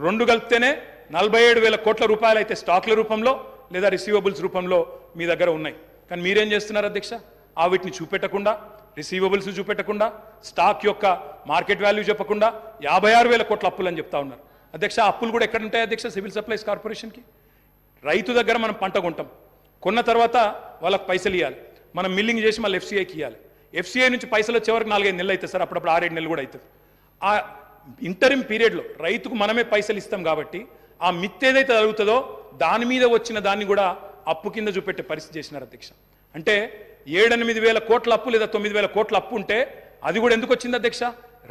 Speaker 1: 2 కలిపితేనే 47,000 కోట్ల రూపాయలు అయితే స్టాకుల రూపంలో లేదా రిసీవబుల్స్ రూపంలో మీ దగ్గర ఉన్నాయి. కానీ మీరేం చేస్తున్నారు అధ్యక్ష, ఆ వీటిని చూపెట్టకుండా, రిసీవబుల్స్ చూపెట్టకుండా, స్టాక్ యొక్క మార్కెట్ వాల్యూ చెప్పకుండా 56,000 కోట్ల అప్పులు అని చెప్తా ఉన్నారు అధ్యక్ష. అప్పులు కూడా ఎక్కడ ఉంటాయి అధ్యక్ష సివిల్ సప్లైస్ కార్పొరేషన్కి? రైతు దగ్గర మనం పంట కొంటాం, కొన్న తర్వాత వాళ్ళకి పైసలు ఇవ్వాలి, మనం మిల్లింగ్ చేసి మళ్ళీ ఎఫ్సిఐకి ఇవ్వాలి. ఎఫ్సిఐ నుంచి పైసలు వచ్చే వరకు 4-5 నెలలు అవుతుంది సార్, అప్పుడప్పుడు 6-7 నెలలు కూడా అవుతుంది. ఆ ఇంటరిమ్ పీరియడ్లో రైతుకు మనమే పైసలు ఇస్తాం కాబట్టి ఆ మిత్ ఏదైతే జరుగుతుందో దాని మీద వచ్చిన దాన్ని కూడా అప్పు కింద చూపెట్టే పరిస్థితి చేసినారు అధ్యక్ష. అంటే 7-8 వేల కోట్ల అప్పు లేదా 9,000 కోట్ల అప్పు ఉంటే అది కూడా ఎందుకు వచ్చింది అధ్యక్ష?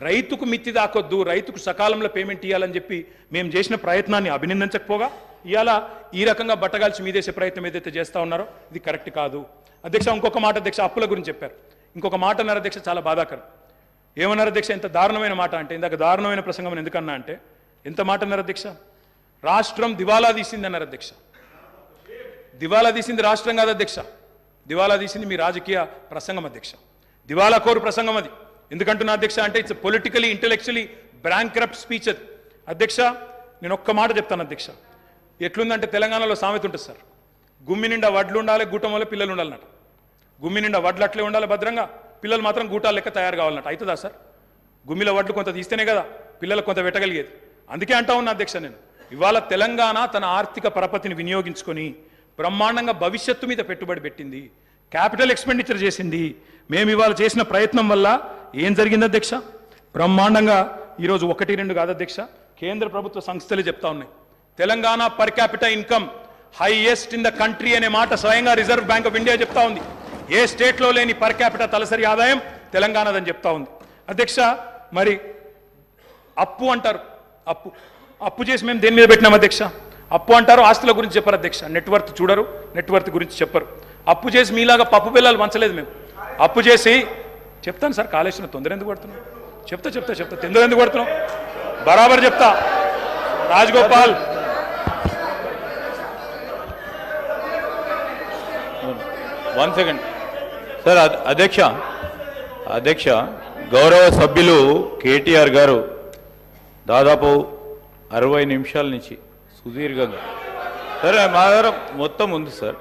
Speaker 1: రైతుకు మిత్తి దాకొద్దు, రైతుకు సకాలంలో పేమెంట్ ఇవ్వాలని చెప్పి మేము చేసిన ప్రయత్నాన్ని అభినందించకపోగా ఇవాళ ఈ రకంగా బట్టగాల్చి మీదేసే ప్రయత్నం ఏదైతే చేస్తా ఉన్నారో ఇది కరెక్ట్ కాదు అధ్యక్ష. ఇంకొక మాట అధ్యక్ష, అప్పుల గురించి చెప్పారు. ఇంకొక మాట అన్నారు అధ్యక్ష, చాలా బాధాకరం. ఏమన్నారు అధ్యక్ష? ఎంత దారుణమైన మాట అంటే, ఇందాక దారుణమైన ప్రసంగం ఎందుకన్నా అంటే ఎంత మాట అన్నారు అధ్యక్ష? రాష్ట్రం దివాలా తీసింది అన్నారు అధ్యక్ష. దివాలా తీసింది రాష్ట్రం కాదు అధ్యక్ష, దివాలా తీసింది మీ రాజకీయ ప్రసంగం అధ్యక్ష. దివాలా కోరు ప్రసంగం అది. ఎందుకంటున్నా అధ్యక్ష అంటే ఇట్స్ పొలిటికలీ ఇంటెలెక్చువలీ బ్రాంక్రప్ట్ స్పీచ్ అది అధ్యక్ష. నేను ఒక్క మాట చెప్తాను అధ్యక్ష, ఎట్లుందంటే తెలంగాణలో సామెత ఉంటుంది సార్, గుమ్మి నిండా వడ్లు ఉండాలి, గూటం వల్ల పిల్లలు ఉండాలన్నట్టు. గుమ్మి నిండా వడ్లు అట్లే ఉండాలి భద్రంగా, పిల్లలు మాత్రం గూటాల లెక్క తయారు కావాలన్నట్టు. అవుతుందా సార్? గుమ్మిలో వడ్లు కొంత తీస్తేనే కదా పిల్లలకు కొంత పెట్టగలిగేది. అందుకే అంటా ఉన్నా అధ్యక్ష నేను, ఇవాళ తెలంగాణ తన ఆర్థిక పరపతిని వినియోగించుకొని బ్రహ్మాండంగా భవిష్యత్తు మీద పెట్టుబడి పెట్టింది, క్యాపిటల్ ఎక్స్పెండిచర్ చేసింది. మేము ఇవాళ చేసిన ప్రయత్నం వల్ల ఏం జరిగింది అధ్యక్ష? బ్రహ్మాండంగా ఈరోజు 1-2 కాదు అధ్యక్ష, కేంద్ర ప్రభుత్వ సంస్థలే చెప్తా ఉన్నాయి, Telangana per capital income highest in the country అనే మాట స్వయంగా రిజర్వ్ బ్యాంక్ ఆఫ్ ఇండియా చెప్తా ఉంది. ఏ స్టేట్లో లేని పర్ క్యాపిటల్ తలసరి ఆదాయం తెలంగాణదని చెప్తా ఉంది అధ్యక్ష. మరి అప్పు అంటారు, అప్పు చేసి మేము దేని మీద పెట్టినాం అధ్యక్ష? అప్పు అంటారు, ఆస్తుల గురించి చెప్పరు అధ్యక్ష, నెట్వర్త్ చూడరు, నెట్వర్త్ గురించి చెప్పరు. అప్పు చేసి మీలాగా పప్పు పిల్లలు వంచలేదు మేము. అప్పు చేసి చెప్తాను సార్, కాళేశ్వరం తొందర ఎందుకు పడుతున్నాం? చెప్తా తొందర ఎందుకు పడుతున్నాం? బరాబర్ చెప్తా. Rajagopal
Speaker 4: 1 second sir. అధ్యక్ష గౌరవ సభ్యులు కేటీఆర్ గారు దాదాపు 60 నిమిషాల నుంచి సుదీర్ఘంగా సరే మా దగ్గర మొత్తం ఉంది సార్.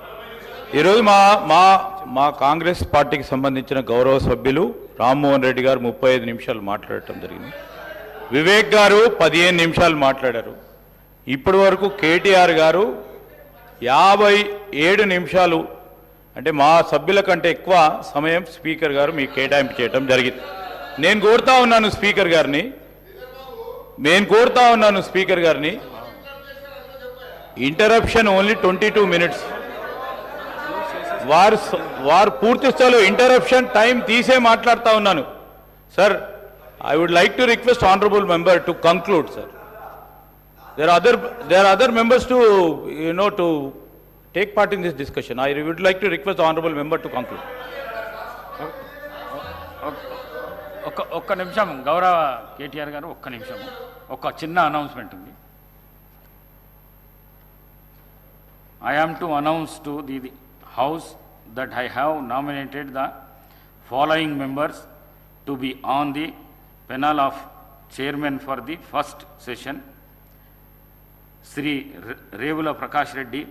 Speaker 4: ఈరోజు మా కాంగ్రెస్ పార్టీకి సంబంధించిన గౌరవ సభ్యులు రామ్మోహన్ రెడ్డి గారు 35 నిమిషాలు మాట్లాడటం జరిగింది, వివేక్ గారు 15 నిమిషాలు మాట్లాడారు. ఇప్పటి వరకు కేటీఆర్ గారు 57 నిమిషాలు, అంటే మా సభ్యుల కంటే ఎక్కువ సమయం స్పీకర్ గారు మీకు కేటాయింపు చేయడం జరిగింది. నేను కోరుతా ఉన్నాను స్పీకర్ గారిని ఇంటరప్షన్ ఓన్లీ 22 మినిట్స్. వారు పూర్తి స్థాయిలో ఇంటరప్షన్ టైం తీసే మాట్లాడుతూ ఉన్నాను sir. I would like to request honourable member to conclude sir. there are other members to to take part in this discussion. I would like to request the honorable member to conclude.
Speaker 2: ఒక్క నిమిషం గౌరవ కేటీఆర్ గారు, ఒక్క నిమిషం, ఒక చిన్న అనౌన్స్మెంట్ ఉంది. I am to announce to the House that I have nominated the following members to be on the panel of chairman for the first session: Sri Revula Prakash Reddy,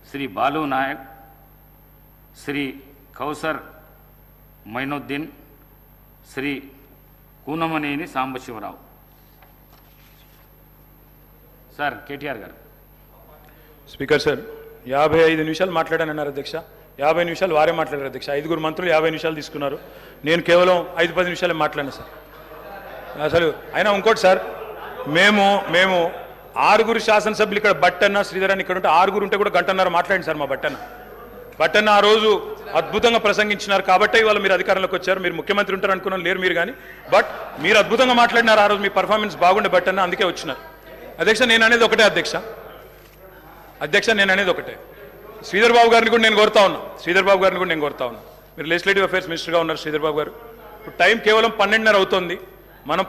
Speaker 2: Sri Balu Nayak, Sri Kausar Mainuddin, Sri Kunamaneni Sambashivarao. Sir, KTR garu.
Speaker 1: Speaker sir 55 నిమిషాలు మాట్లాడానన్నారు అధ్యక్ష. 50 నిమిషాలు వారే మాట్లాడారు అధ్యక్ష. 5 మంత్రులు 50 నిమిషాలు తీసుకున్నారు. నేను కేవలం 5-10 నిమిషాలే మాట్లాడాను సార్. అసలు అయినా ఇంకోటి సార్, మేము 6 శాసనసభ్యులు ఇక్కడ బట్టన్న శ్రీధరన్ ఇక్కడ ఉంటే 6 ఉంటే కూడా గంటన్నర మాట్లాడండి సార్. మా బట్టన్న ఆ రోజు అద్భుతంగా ప్రసంగించినారు కాబట్టి ఇవాళ మీరు అధికారంలోకి వచ్చారు. మీరు ముఖ్యమంత్రి ఉంటారు అనుకున్నాను, లేరు మీరు కానీ, బట్ మీరు అద్భుతంగా మాట్లాడినారు ఆ రోజు. మీ పర్ఫార్మెన్స్ బాగుండే బట్టన్న, అందుకే వచ్చినారు. అధ్యక్ష నేను అనేది ఒకటే అధ్యక్ష, నేను అనేది ఒకటే. శ్రీధర్ బాబు గారిని కూడా నేను కోరుతా ఉన్నా. మీరు లెజిస్లేటివ్ అఫైర్స్ మినిస్టర్గా ఉన్నారు శ్రీధర్ బాబు గారు. ఇప్పుడు టైం కేవలం 12:30 అవుతుంది. మనం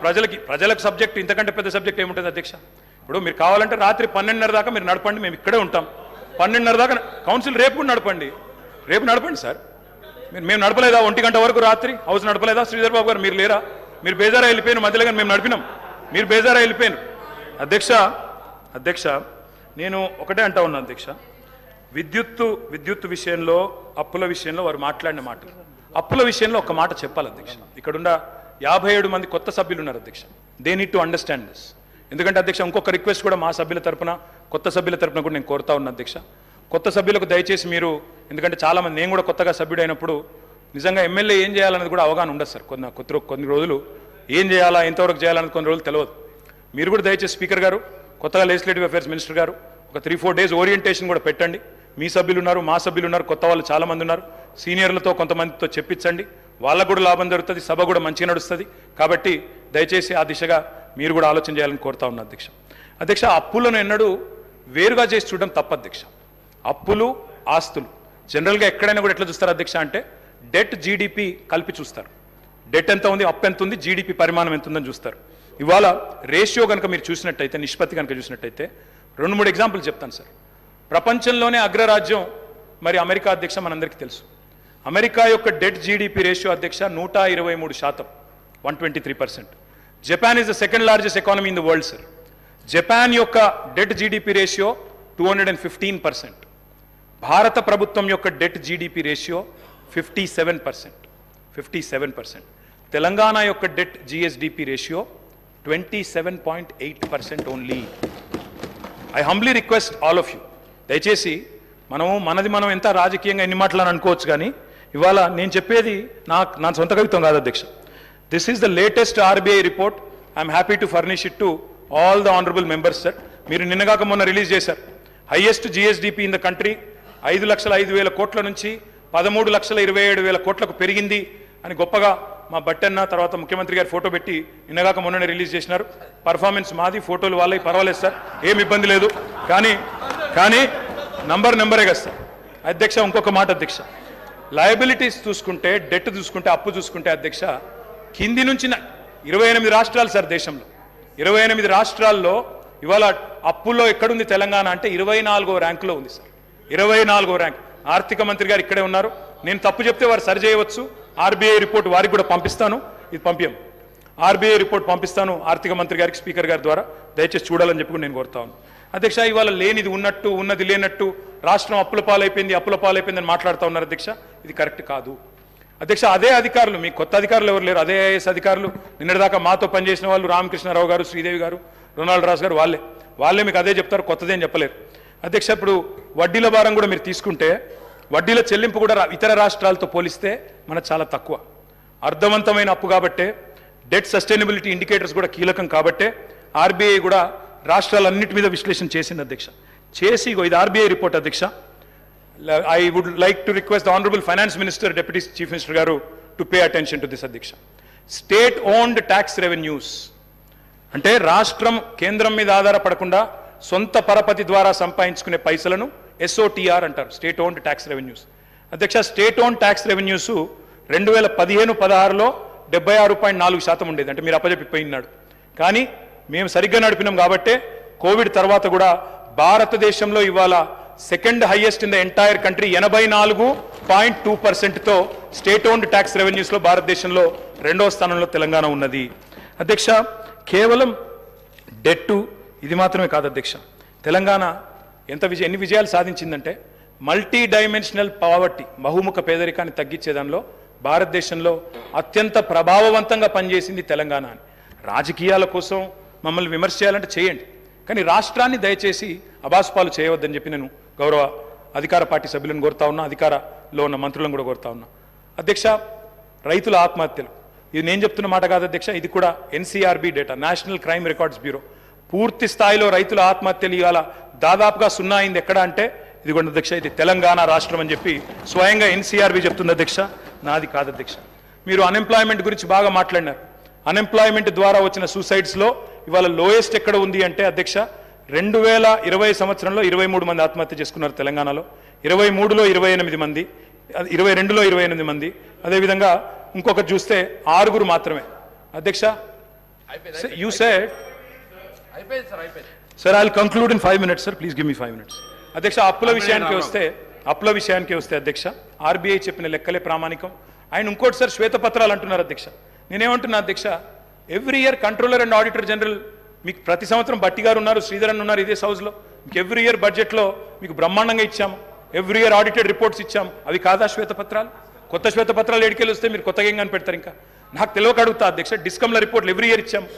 Speaker 1: ప్రజలకు సబ్జెక్ట్ ఇంతకంటే పెద్ద సబ్జెక్ట్ ఏముంటుంది అధ్యక్ష? ఇప్పుడు మీరు కావాలంటే రాత్రి 12:30 దాకా మీరు నడపండి, మేము ఇక్కడే ఉంటాం. 12:30 దాకా కౌన్సిల్ రేపు కూడా నడపండి సార్. మేము నడపలేదా 1 గంట వరకు రాత్రి హౌస్ నడపలేదా? శ్రీధర్ బాబు గారు మీరు లేరా? మీరు బేజారా వెళ్ళిపోయిన మధ్యలో, కానీ మేము నడిపినాం, మీరు బేజారా వెళ్ళిపోయారు. అధ్యక్ష నేను ఒకటే అంటా ఉన్నా అధ్యక్ష, విద్యుత్తు విషయంలో, అప్పుల విషయంలో వారు మాట్లాడిన మాటలు, అప్పుల విషయంలో ఒక మాట చెప్పాలి అధ్యక్ష. ఇక్కడున్న 57 మంది కొత్త సభ్యులు ఉన్నారు అధ్యక్ష. They need to understand this. ఎందుకంటే అధ్యక్ష ఇంకొక రిక్వెస్ట్ కూడా మా సభ్యుల తరపున, కొత్త సభ్యుల తరపున కూడా నేను కోరుతా ఉన్నా అధ్యక్ష. కొత్త సభ్యులకు దయచేసి మీరు, ఎందుకంటే చాలామంది, నేను కూడా కొత్తగా సభ్యుడు అయినప్పుడు నిజంగా ఎమ్మెల్యే ఏం చేయాలన్నది కూడా అవగాహన ఉండదు సార్. కొన్ని రోజులు ఏం చేయాలా, ఎంతవరకు చేయాలన్నది కొన్ని రోజులు తెలియదు. మీరు కూడా దయచేసి స్పీకర్ గారు, కొత్తగా లెజిస్లేటివ్ అఫైర్స్ మినిస్టర్ గారు, ఒక 3-4 డేస్ ఓరియంటేషన్ కూడా పెట్టండి. మీ సభ్యులు ఉన్నారు, మా సభ్యులు ఉన్నారు, కొత్త వాళ్ళు చాలామంది ఉన్నారు. సీనియర్లతో కొంతమందితో చెప్పించండి, వాళ్ళకు కూడా లాభం జరుగుతుంది, సభ కూడా మంచిగా నడుస్తుంది. కాబట్టి దయచేసి ఆ దిశగా మీరు కూడా ఆలోచన చేయాలని కోరుతా ఉన్నా అధ్యక్ష. అప్పులను ఎన్నడూ వేరుగా చేసి చూడడం తప్పు అధ్యక్ష. అప్పులు, ఆస్తులు జనరల్గా ఎక్కడైనా కూడా ఎట్లా చూస్తారు అధ్యక్ష అంటే, డెట్ జీడిపి కలిపి చూస్తారు. డెట్ ఎంత ఉంది, అప్పు ఎంత ఉంది, జీడిపి పరిమాణం ఎంత ఉందని చూస్తారు. ఇవాళ రేషియో కనుక మీరు చూసినట్టయితే, నిష్పత్తి కనుక చూసినట్టయితే 2-3 ఎగ్జాంపుల్ చెప్తాను సార్. ప్రపంచంలోనే అగ్రరాజ్యం మరి అమెరికా అధ్యక్ష, మనందరికీ తెలుసు. అమెరికా యొక్క డెట్ జీడిపి రేషియో అధ్యక్ష 123%, 123%. Japan is the second largest economy in the world sir. Japan యొక్క డెట్ జీడిపి రేషియో 215%. భారత ప్రభుత్వం యొక్క డెట్ జీడిపి రేషియో 57%. తెలంగాణ యొక్క debt GSDP ratio 27.8% only. I humbly request all of you, దయచేసి మనం ఎంత రాజకీయంగా ఎన్ని మాటలని అనుకోవచ్చు, కానీ ఇవాళ నేను చెప్పేది నా సొంత కవిత్వం కాదు అధ్యక్ష. This is the latest RBI report. I'm happy to furnish it to all the honourable members sir. మీరు నిన్నగాక మొన్న రిలీజ్ చేశారు. Highest GSDP in the country 5,05,000 కోట్ల నుంచి 13,27,000 కోట్లకు పెరిగింది అని గొప్పగా మా బట్టన్న తర్వాత ముఖ్యమంత్రి గారు ఫోటో పెట్టి నిన్నగాక మొన్ననే రిలీజ్ చేసినారు. పర్ఫార్మెన్స్ మాది, ఫోటోలు వాళ్ళవి, పర్వాలేదు సార్, ఏం ఇబ్బంది లేదు. కానీ నంబరే కదా సార్ అధ్యక్ష. ఇంకొక మాట అధ్యక్ష, లయబిలిటీస్ చూసుకుంటే, డెట్ చూసుకుంటే, అప్పు చూసుకుంటే అధ్యక్ష, కింది నుంచి 28 రాష్ట్రాలు సార్ దేశంలో. 28 రాష్ట్రాల్లో ఇవాళ అప్పుల్లో ఎక్కడుంది తెలంగాణ అంటే 24వ ర్యాంకులో ఉంది సార్. 24వ ర్యాంక్. ఆర్థిక మంత్రి గారు ఇక్కడే ఉన్నారు. నేను తప్పు చెప్తే వారు సరి చేయవచ్చు. ఆర్బీఐ రిపోర్ట్ వారికి కూడా పంపిస్తాను. ఇది ఆర్బీఐ రిపోర్ట్ పంపిస్తాను ఆర్థిక మంత్రి గారికి, స్పీకర్ గారి ద్వారా. దయచేసి చూడాలని చెప్పి నేను కోరుతాను అధ్యక్ష. ఇవాళ లేనిది ఉన్నట్టు, ఉన్నది లేనట్టు, రాష్ట్రం అప్పుల పాలైపోయింది అని మాట్లాడుతూ ఉన్నారు అధ్యక్ష. ఇది కరెక్ట్ కాదు అధ్యక్ష. అదే అధికారులు, మీ కొత్త అధికారులు ఎవరు లేరు, అదే ఐఏఎస్ అధికారులు నిన్నటిదాకా మాతో పనిచేసిన వాళ్ళు, రామకృష్ణారావు గారు, శ్రీదేవి గారు, రొనాల్డ్ రాజు గారు, వాళ్ళే మీకు అదే చెప్తారు, కొత్తదేం చెప్పలేరు అధ్యక్ష. ఇప్పుడు వడ్డీల భారం కూడా మీరు తీసుకుంటే, వడ్డీల చెల్లింపు కూడా ఇతర రాష్ట్రాలతో పోలిస్తే మనకు చాలా తక్కువ. అర్థవంతమైన అప్పు కాబట్టే, డెట్ సస్టైనబిలిటీ ఇండికేటర్స్ కూడా కీలకం కాబట్టే ఆర్బీఐ కూడా రాష్ట్రాలన్నిటి మీద విశ్లేషణ చేసింది అధ్యక్ష. ఇది ఆర్బీఐ రిపోర్ట్ అధ్యక్ష. I would like to request the Honorable Finance Minister, Deputy Chief Minister Garu to pay attention to this అధ్యక్ష. స్టేట్ ఓన్డ్ ట్యాక్స్ రెవెన్యూస్ అంటే రాష్ట్రం కేంద్రం మీద ఆధారపడకుండా సొంత పరపతి ద్వారా సంపాదించుకునే పైసలను SOTR అంటారు, స్టేట్ ఓన్డ్ ట్యాక్స్ రెవెన్యూస్ అధ్యక్ష. స్టేట్ ఓన్డ్ ట్యాక్స్ రెవెన్యూస్ 2015-16లో 76.4% ఉండేది, అంటే మీరు అప్పచెప్పిపోయినాడు. కానీ మేము సరిగ్గా నడిపినాం కాబట్టే కోవిడ్ తర్వాత కూడా భారతదేశంలో ఇవాళ second highest in the entire country 84.2%తో స్టేట్ ఓన్డ్ ట్యాక్స్ రెవెన్యూస్లో భారతదేశంలో 2వ స్థానంలో తెలంగాణ ఉన్నది. అధ్యక్ష, కేవలం డెట్టు ఇది మాత్రమే కాదు అధ్యక్ష, తెలంగాణ ఎన్ని విజయాలు సాధించిందంటే మల్టీ డైమెన్షనల్ పావర్టీ, బహుముఖ పేదరికాన్ని తగ్గించే దానిలో భారతదేశంలో అత్యంత ప్రభావవంతంగా పనిచేసింది తెలంగాణ అని. రాజకీయాల కోసం మమ్మల్ని విమర్శ చేయాలంటే చేయండి, కానీ రాష్ట్రాన్ని దయచేసి అబాస్పాలు చేయవద్దని చెప్పి నేను గౌరవ అధికార పార్టీ సభ్యులను కోరుతా ఉన్నా, అధికారంలో ఉన్న మంత్రులను కూడా కోరుతా ఉన్నా. అధ్యక్ష, రైతుల ఆత్మహత్యలు ఇది నేను చెప్తున్న మాట కాదు అధ్యక్ష, ఇది కూడా NCRB data, national crime records bureau. పూర్తి స్థాయిలో రైతుల ఆత్మహత్యలు ఇవాళ దాదాపుగా 0 అయింది. ఎక్కడ అంటే ఇదిగోండి అధ్యక్ష, ఇది తెలంగాణ రాష్ట్రం అని చెప్పి స్వయంగా NCRB చెప్తుంది అధ్యక్ష, నాది కాదు అధ్యక్ష. మీరు అన్ఎంప్లాయ్మెంట్ గురించి బాగా మాట్లాడినారు. అన్ఎంప్లాయ్మెంట్ ద్వారా వచ్చిన సూసైడ్స్లో ఇవాళ లోయెస్ట్ ఎక్కడ ఉంది అంటే అధ్యక్ష 2020 సంవత్సరంలో 23 మంది ఆత్మహత్య చేసుకున్నారు తెలంగాణలో, 23లో 28 మంది, 22లో 28 మంది, అదేవిధంగా ఇంకొకటి చూస్తే 6 మాత్రమే. అధ్యక్ష, you said sir I will conclude in 5 minutes sir, please give me 5 minutes. అధ్యక్ష, అప్పుల విషయానికి వస్తే అధ్యక్ష, RBI చెప్పిన లెక్కలే ప్రామాణికం. ఆయన ఇంకోటి సార్ శ్వేతపత్రాలు అంటున్నారు అధ్యక్ష. నేనేమంటున్నా అధ్యక్ష, every year controller and auditor general మీకు ప్రతి సంవత్సరం బట్టి గారు ఉన్నారు, శ్రీధరన్ ఉన్నారు ఇదే హౌస్లో, మీకు ఎవ్రీ ఇయర్ బడ్జెట్లో మీకు బ్రహ్మాండంగా ఇచ్చాము, ఎవ్రీ ఇయర్ ఆడిటెడ్ రిపోర్ట్స్ ఇచ్చాము. అవి కాదా శ్వేతపత్రాలు? కొత్త శ్వేతపత్రాలు ఎడికెళ్ళి వస్తే మీరు కొత్తగా ఏం కనిపెడతారు? ఇంకా నాకు తెలియక అడుగుతా అధ్యక్ష, డిస్కమ్ల రిపోర్ట్లు ఎవ్రీ ఇయర్ ఇచ్చాము,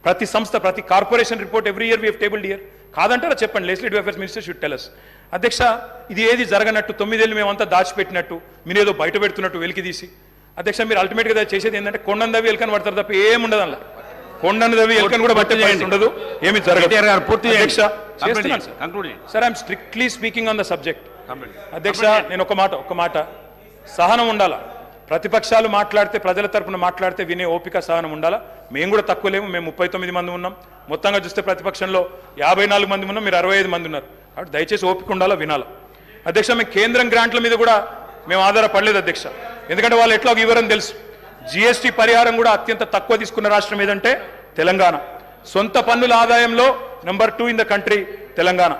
Speaker 1: ప్రతి సంస్థ ప్రతి corporation report every year we have tabled year. కాదంటారా చెప్పండి, legislative affairs minister should tell us. అధ్యక్ష, ఇది ఏది జరగనట్టు 9 ఏళ్ళు మేమంతా దాచిపెట్టినట్టు మీరేదో బయట పెడుతున్నట్టు వెలికి తీసి అధ్యక్ష, మీరు అల్టిమేట్గా చేసేది ఏంటంటే కొండను దవ్వి ఎలుకని పడతారు తప్ప ఏముండదు. అలా కొండను దవ్వి ఎలుకని కూడా బట్టే ఉండదు, ఏమి జరగదు. Sir I'm strictly speaking on the subject. అధ్యక్ష, నేను ఒక మాట సహనం ఉండాలా. ప్రతిపక్షాలు మాట్లాడితే, ప్రజల తరపున మాట్లాడితే వినే ఓపిక సహనం ఉండాలా. మేము కూడా తక్కువ లేము, మేము 39 మంది ఉన్నాం, మొత్తంగా చూస్తే ప్రతిపక్షంలో 54 మంది ఉన్నాం, మీరు 65 మంది ఉన్నారు. కాబట్టి దయచేసి ఓపిక ఉండాలా, వినాలా. అధ్యక్ష, మేము కేంద్రం గ్రాంట్ల మీద కూడా మేము ఆధారపడలేదు అధ్యక్ష, ఎందుకంటే వాళ్ళు ఎట్లా ఇవ్వరని తెలుసు. GST పరిహారం కూడా అత్యంత తక్కువ తీసుకున్న రాష్ట్రం ఏదంటే తెలంగాణ. సొంత పన్నుల ఆదాయంలో number 2 in the country Telangana.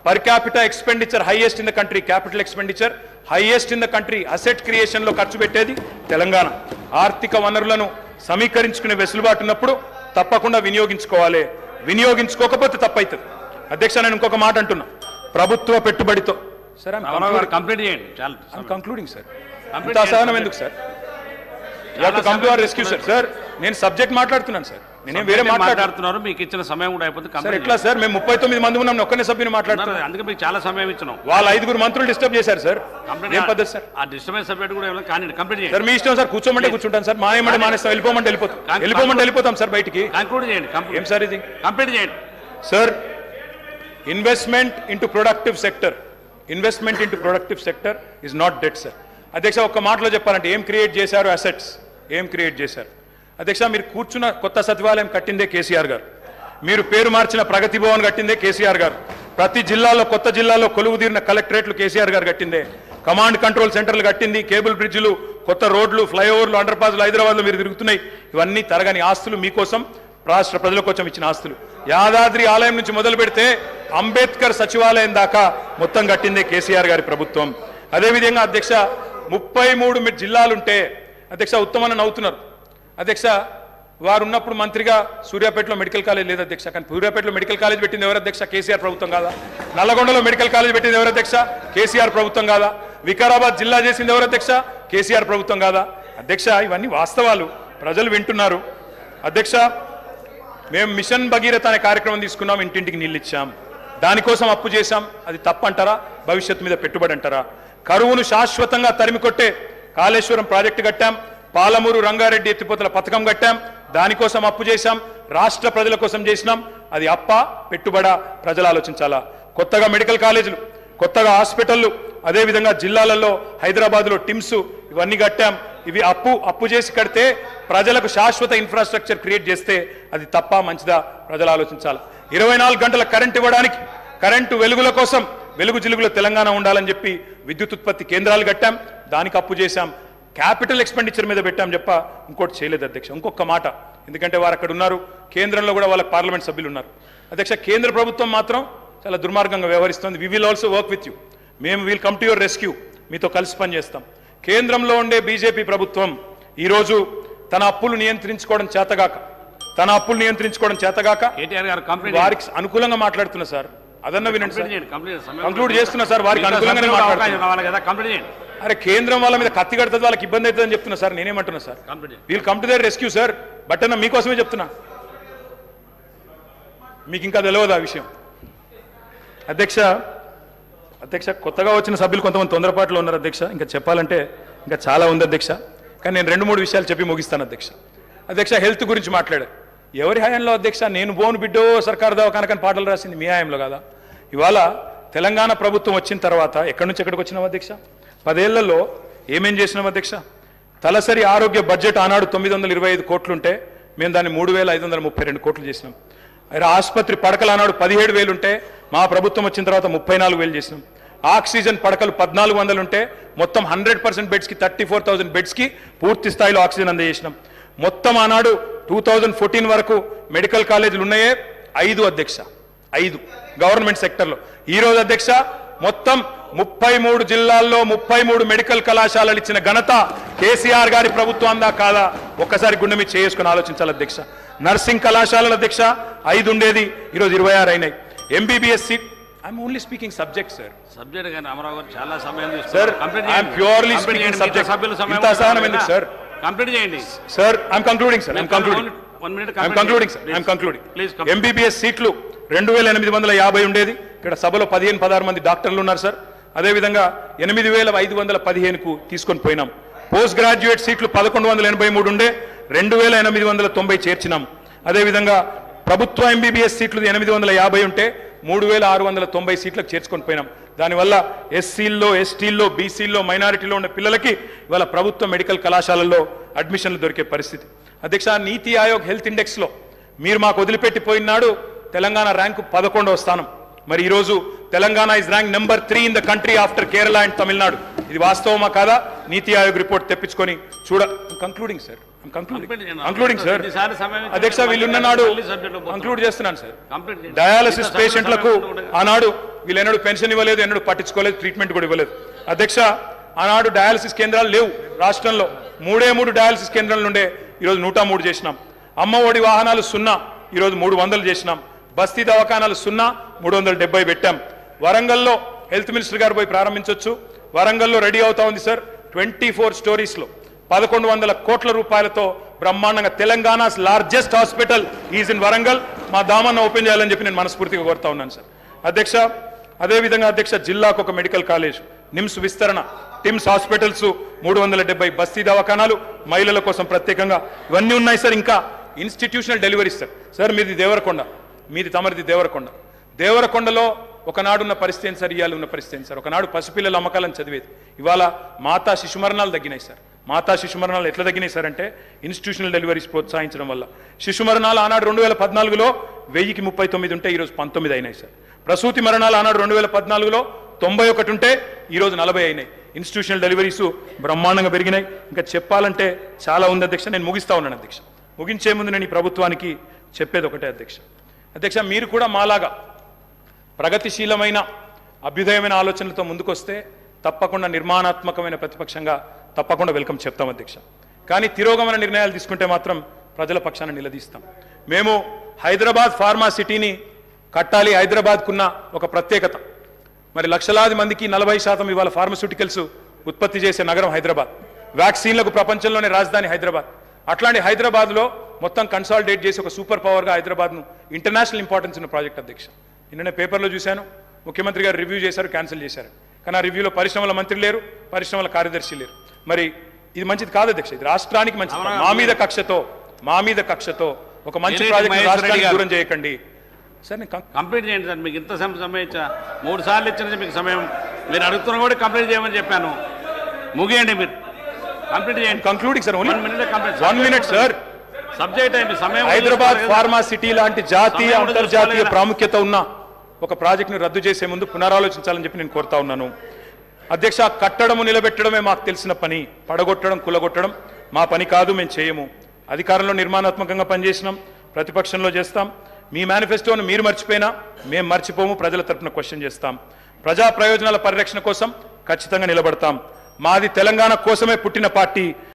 Speaker 1: Per capital expenditure highest in the country, capital expenditure highest in the country. Asset క్రియేషన్లో ఖర్చు పెట్టేది తెలంగాణ. ఆర్థిక వనరులను సమీకరించుకునే వెసులుబాటు ఉన్నప్పుడు తప్పకుండా వినియోగించుకోవాలి, వినియోగించుకోకపోతే తప్పవుతుంది. అధ్యక్ష, నేను ఇంకొక మాట అంటున్నా, ప్రభుత్వ పెట్టుబడితో సార్
Speaker 2: కంప్లీట్ చేయండి,
Speaker 1: కంక్లూడింగ్ సార్, అంత అసహనం ఎందుకు sir? Come to our rescue sir. Sir నేను సబ్జెక్ట్ మాట్లాడుతున్నాను సార్, నేనేం వేరే
Speaker 2: మాట్లాడుతున్నారు. మీకు ఇచ్చిన సమయం కూడా అయిపోతుంది.
Speaker 1: ఎట్లా సార్, మేము 39 మంది ఉన్నాం, ఒక్కనే సభ్యుని మాట్లాడుతున్నాను,
Speaker 2: అందుకే మీకు చాలా సమయం ఇచ్చినాం.
Speaker 1: వాళ్ళ 5 మంత్రులు డిస్టర్బ్ చేశారు సార్. ఏం పద్ధతి సార్?
Speaker 2: ఆ డిస్టర్బెన్స్ సబ్జెక్ట్ కూడా కానీ కంప్లీట్ చేయండి
Speaker 1: సార్. మీ ఇష్టం సార్, కూర్చోమంటే కూర్చుంటాను సార్, మానేమంటే మానేస్తాం, వెళ్ళిపోమంటే వెళ్ళిపోతాం సార్ బయటికి.
Speaker 2: కంక్లూడ్ చేయండి.
Speaker 1: ఏం సార్ ఇది?
Speaker 2: కంప్లీట్ చేయండి
Speaker 1: sir. Investment into productive sector, investment into productive sector is not debt sir. అధ్యక్ష, ఒక్క మాటలో చెప్పాలంటే ఏం క్రియేట్ చేశారు? అసెట్స్ ఏం క్రియేట్ చేశారు? అధ్యక్ష, మీరు కూర్చున్న కొత్త సచివాలయం కట్టిందే కేసీఆర్ గారు, మీరు పేరు మార్చిన ప్రగతి భవన్ కట్టిందే కేసీఆర్ గారు, ప్రతి జిల్లాలో కొత్త జిల్లాలో కొలువు తీరిన కలెక్టరేట్లు కేసీఆర్ గారు కట్టిందే, కమాండ్ కంట్రోల్ సెంటర్లు కట్టింది, కేబుల్ బ్రిడ్జ్లు, కొత్త రోడ్లు, ఫ్లైఓవర్లు, అండర్ పాస్లు హైదరాబాద్లో మీరు తిరుగుతున్నాయి. ఇవన్నీ తరగని ఆస్తులు, మీకోసం రాష్ట్ర ప్రజల కోసం ఇచ్చిన ఆస్తులు. యాదాద్రి ఆలయం నుంచి మొదలు పెడితే అంబేద్కర్ సచివాలయం దాకా మొత్తం కట్టిందే కేసీఆర్ గారి ప్రభుత్వం. అదేవిధంగా అధ్యక్ష, 33 జిల్లాలుంటే అధ్యక్ష, ఉత్తమన్న నవ్వుతున్నారు అధ్యక్ష, వారు ఉన్నప్పుడు మంత్రిగా సూర్యాపేటలో మెడికల్ కాలేజ్ లేదు అధ్యక్ష, కానీ సూర్యాపేటలో మెడికల్ కాలేజ్ పెట్టింది ఎవరు అధ్యక్ష? కేసీఆర్ ప్రభుత్వం కాదా? నల్లగొండలో మెడికల్ కాలేజ్ పెట్టింది ఎవరు అధ్యక్ష? కేసీఆర్ ప్రభుత్వం కాదా? వికారాబాద్ జిల్లా చేసింది ఎవరు అధ్యక్ష? కేసీఆర్ ప్రభుత్వం కాదా? అధ్యక్ష, ఇవన్నీ వాస్తవాలు, ప్రజలు వింటున్నారు. అధ్యక్ష, మేము మిషన్ భగీరథ అనే కార్యక్రమం తీసుకున్నాం, ఇంటింటికి నీళ్ళు ఇచ్చాం, దానికోసం అప్పు చేశాం. అది తప్పంటారా? భవిష్యత్తు మీద పెట్టుబడి అంటారా? కరువును శాశ్వతంగా తరిమికొట్టే కాళేశ్వరం ప్రాజెక్టు కట్టాం, పాలమూరు రంగారెడ్డి ఎత్తిపోతల పథకం కట్టాం, దానికోసం అప్పు చేశాం, రాష్ట్ర ప్రజల కోసం చేసినాం. అది అప్ప పెట్టుబడా? ప్రజలు ఆలోచించాలా. కొత్తగా మెడికల్ కాలేజీలు, కొత్తగా హాస్పిటళ్ళు, అదేవిధంగా జిల్లాలలో హైదరాబాద్లో టిమ్స్, ఇవన్నీ కట్టాం. ఇవి అప్పు చేసి కడితే ప్రజలకు శాశ్వత ఇన్ఫ్రాస్ట్రక్చర్ క్రియేట్ చేస్తే అది తప్ప మంచిదా? ప్రజలు ఆలోచించాలి. 24 గంటల కరెంట్ ఇవ్వడానికి, కరెంటు వెలుగుల కోసం వెలుగు జిలుగులో తెలంగాణ ఉండాలని చెప్పి విద్యుత్ ఉత్పత్తి కేంద్రాలు కట్టాం, దానికి అప్పు చేశాం. క్యాపిటల్ ఎక్స్పెండిచర్ మీద పెట్టాం చెప్ప ఇంకోటి చేయలేదు అధ్యక్ష. ఇంకొక మాట, ఎందుకంటే వారు అక్కడ ఉన్నారు, కేంద్రంలో కూడా వాళ్ళ పార్లమెంట్ సభ్యులు ఉన్నారు అధ్యక్ష. కేంద్ర ప్రభుత్వం మాత్రం చాలా దుర్మార్గంగా వ్యవహరిస్తుంది. We will also work with you, మేము will come to your rescue, మీతో కలిసి పనిచేస్తాం. కేంద్రంలో ఉండే బీజేపీ ప్రభుత్వం ఈరోజు తన అప్పులు నియంత్రించుకోవడం చేతగాక
Speaker 2: కేటీఆర్ గారు కంప్లీట్
Speaker 1: వారికి అనుకూలంగా మాట్లాడుతున్నా సార్. అదన్న వినండి సార్, కంక్లూడ్ చేస్తున్నా సార్. వారికి అనుకూలంగానే మాట్లాడుతున్నా.
Speaker 2: కంప్లీట్ చేయండి.
Speaker 1: అరే కేంద్రం వాళ్ళ మీద కత్తి కడుతుంది, వాళ్ళకి ఇబ్బంది అవుతుందని చెప్తున్నా సార్. నేనేమంటున్నా sir, we'll come to their rescue sir. But అన్న మీకోసమే చెప్తున్నా, మీకు ఇంకా తెలియదు ఆ విషయం. అధ్యక్ష కొత్తగా వచ్చిన సభ్యులు కొంతమంది తొందరపాటులో ఉన్నారు అధ్యక్ష. ఇంకా చెప్పాలంటే ఇంకా చాలా ఉంది అధ్యక్ష, కానీ నేను 2-3 విషయాలు చెప్పి ముగిస్తాను అధ్యక్ష. హెల్త్ గురించి మాట్లాడారు. ఎవరి హయాంలో అధ్యక్ష? నేను బోను బిడ్డో సర్కారు దవాఖానకని పాటలు రాసింది మీ హయాంలో కదా. ఇవాళ తెలంగాణ ప్రభుత్వం వచ్చిన తర్వాత ఎక్కడి నుంచి ఎక్కడికి వచ్చినాం అధ్యక్ష? 10 ఏళ్లలో ఏమేం చేసినాం అధ్యక్ష? తలసరి ఆరోగ్య బడ్జెట్ ఆనాడు 925 కోట్లుంటే మేము దాన్ని 3,532 కోట్లు చేసినాం. ఆసుపత్రి పడకలు ఆనాడు 17,000 ఉంటే మా ప్రభుత్వం వచ్చిన తర్వాత 34,000 చేసినాం. ఆక్సిజన్ పడకలు 1,400 ఉంటే మొత్తం 100% బెడ్స్కి 34,000 బెడ్స్కి పూర్తి స్థాయిలో ఆక్సిజన్ అందజేసినాం. మొత్తం ఆనాడు 2014 వరకు మెడికల్ కాలేజీలు ఉన్నాయే 5 అధ్యక్ష, 5 గవర్నమెంట్ సెక్టర్లో. ఈరోజు అధ్యక్ష మొత్తం 33 జిల్లాల్లో 33 మెడికల్ కళాశాలలు ఇచ్చిన ఘనత కేసీఆర్ గారి ప్రభుత్వం అందా కాదా ఒక్కసారి గుండె మీద చేసుకుని ఆలోచించాలి అధ్యక్ష. నర్సింగ్ కళాశాలలు అధ్యక్ష 5 ఉండేది, ఈరోజు 26 అయినాయి. MBBS seat, I'm only speaking subject sir.
Speaker 2: Subject కానీ అమరావు గారు చాలా సమయం
Speaker 1: sir, I'm purely speaking subject. ఇంత అసహనం ఎందుకు సార్?
Speaker 2: కంప్లీట్ చేయండి
Speaker 1: sir. I'm concluding sir. MBBS సీట్లు 2,850 ఉండేది. ఇక్కడ సభలో 15-16 మంది డాక్టర్లు ఉన్నారు సార్. అదేవిధంగా 8,515కు తీసుకొని పోయినాం. పోస్ట్ గ్రాడ్యుయేట్ సీట్లు 1,183 ఉండే 2,890 చేర్చినాం. అదేవిధంగా ప్రభుత్వ ఎంబీబీఎస్ సీట్లు 850 ఉంటే 3,690 సీట్లకు చేర్చుకొని పోయినాం. దానివల్ల ఎస్సీల్లో, ఎస్టీల్లో, బీసీల్లో, మైనారిటీలో ఉన్న పిల్లలకి ఇవాళ ప్రభుత్వ మెడికల్ కళాశాలల్లో అడ్మిషన్లు దొరికే పరిస్థితి. అధ్యక్ష, నీతి ఆయోగ్ హెల్త్ ఇండెక్స్లో మీరు మాకు వదిలిపెట్టిపోయినాడు తెలంగాణ ర్యాంకు 11వ స్థానం. మరి ఈరోజు Telangana is rank number 3 in the country after Kerala and Tamil Nadu. ఇది వాస్తవమా కాదా? నీతి ఆయోగ్ రిపోర్ట్ తెప్పించుకొని కంక్లూడింగ్ సార్. అధ్యక్ష వీళ్ళున్న నాడు కంక్లూడ్ చేస్తున్నాను సార్. డయాలసిస్ పేషెంట్లకు ఆనాడు వీళ్ళెన్నడూ పెన్షన్ ఇవ్వలేదు, ఎన్నడూ పట్టించుకోలేదు, ట్రీట్మెంట్ కూడా ఇవ్వలేదు. అధ్యక్ష ఆనాడు డయాలసిస్ కేంద్రాలు లేవు రాష్ట్రంలో. 3 డయాలసిస్ కేంద్రాలు ఉండే, ఈరోజు 103 చేసినాం. అమ్మ ఒడి వాహనాలు 0, ఈరోజు 300 చేసినాం. బస్తీ దవాఖానాలు 0, 370 పెట్టాం. వరంగల్లో హెల్త్ మినిస్టర్ గారు పోయి ప్రారంభించవచ్చు. వరంగల్లో రెడీ అవుతా ఉంది సార్. 24 స్టోరీస్లో 1,100 కోట్ల రూపాయలతో బ్రహ్మాండంగా Telangana's largest hospital is in Warangal. మా దామన్న ఓపెన్ చేయాలని చెప్పి నేను మనస్ఫూర్తిగా కోరుతా ఉన్నాను సార్. అధ్యక్ష అదేవిధంగా అధ్యక్ష జిల్లాకు ఒక మెడికల్ కాలేజ్, నిమ్స్ విస్తరణ, టిమ్స్ హాస్పిటల్స్ 370, బస్తీ దవాఖానాలు, మహిళల కోసం ప్రత్యేకంగా ఇవన్నీ ఉన్నాయి సార్. ఇంకా ఇన్స్టిట్యూషనల్ డెలివరీస్ సార్. మీది దేవరకొండ, మీది తమరిది దేవరకొండ. దేవరకొండలో ఒకనాడున్న పరిస్థితి ఏంటి సార్, ఇవాళ ఉన్న పరిస్థితి ఏంటి సార్? ఒకనాడు పసిపిల్లల అమ్మకాలను చదివేది, ఇవాళ మాతా శిశు మరణాలు తగ్గినాయి సార్. మాతా శిశు మరణాలు ఎట్లా తగ్గినాయి సార్ అంటే ఇన్స్టిట్యూషనల్ డెలివరీస్ ప్రోత్సహించడం వల్ల. శిశు మరణాలు ఆనాడు 2014లో 1039 ఉంటే ఈరోజు 19 అయినాయి సార్. ప్రసూతి మరణాలు ఆనాడు 2014లో 91 ఉంటే ఈరోజు 40 అయినాయి. ఇన్స్టిట్యూషనల్ డెలివరీస్ బ్రహ్మాండంగా పెరిగినాయి. ఇంకా చెప్పాలంటే చాలా ఉంది అధ్యక్ష. నేను ముగిస్తా ఉన్నాను అధ్యక్ష. ముగించే ముందు నేను ఈ ప్రభుత్వానికి చెప్పేది ఒకటే అధ్యక్ష. మీరు కూడా మాలాగా ప్రగతిశీలమైన అభ్యుదయమైన ఆలోచనలతో ముందుకొస్తే తప్పకుండా నిర్మాణాత్మకమైన ప్రతిపక్షంగా తప్పకుండా వెల్కమ్ చెప్తాం అధ్యక్ష. కానీ తిరోగమన నిర్ణయాలు తీసుకుంటే మాత్రం ప్రజల పక్షాన నిలదీస్తాం. మేము హైదరాబాద్ ఫార్మా సిటీని కట్టాలి. హైదరాబాద్కున్న ఒక ప్రత్యేకత, మరి లక్షలాది మందికి 40% ఇవాళ ఫార్మస్యూటికల్స్ ఉత్పత్తి చేసే నగరం హైదరాబాద్. వ్యాక్సిన్లకు ప్రపంచంలోనే రాజధాని హైదరాబాద్. అట్లాంటి హైదరాబాద్లో మొత్తం కన్సాలిడేట్ చేసి ఒక సూపర్ పవర్గా హైదరాబాద్ను ఇంటర్నేషనల్ ఇంపార్టెన్స్ ఉన్న ప్రాజెక్ట్ అధ్యక్ష. నిన్ననే పేపర్లో చూశాను, ముఖ్యమంత్రి గారు రివ్యూ చేశారు, క్యాన్సిల్ చేశారు. కానీ ఆ రివ్యూలో పరిశ్రమల మంత్రి లేరు, పరిశ్రమల కార్యదర్శి లేరు. మరి ఇది మంచిది కాదు అధ్యక్ష. ఇది రాష్ట్రానికి మంచిది. మా మీద కక్షతో ఒక మంచి ప్రాజెక్ట్ రాష్ట్రానికి దూరం చేయకండి సార్. నేను
Speaker 2: కంప్లీట్ చేయండి సార్. మీకు ఇంత సమయం ఇచ్చా, 3 సార్లు ఇచ్చిన మీకు సమయం. మీరు అడుగుతున్నా కూడా కంప్లీట్ చేయమని చెప్పాను. ముగియండి, మీరు కంప్లీట్ చేయండి.
Speaker 1: Concluding sir.
Speaker 2: 1
Speaker 1: minute sir.
Speaker 2: Subject అయింది సమయం.
Speaker 1: హైదరాబాద్ ఫార్మా సిటీ లాంటి జాతీయ అంతర్జాతీయ ప్రాముఖ్యత ఉన్న ఒక ప్రాజెక్టును రద్దు చేసే ముందు పునరాలోచించాలని చెప్పి నేను కోరుతా ఉన్నాను. అధ్యక్ష, కట్టడము నిలబెట్టడమే మాకు తెలిసిన పని, పడగొట్టడం కులగొట్టడం మా పని కాదు, మేము చేయము. అధికారంలో నిర్మాణాత్మకంగా పనిచేసినాం, ప్రతిపక్షంలో చేస్తాం. మీ మేనిఫెస్టోను మీరు మర్చిపోయినా మేము మర్చిపోము, ప్రజల తరపున క్వశ్చన్ చేస్తాం. ప్రజా ప్రయోజనాల పరిరక్షణ కోసం ఖచ్చితంగా నిలబడతాం. మాది తెలంగాణ కోసమే పుట్టిన పార్టీ.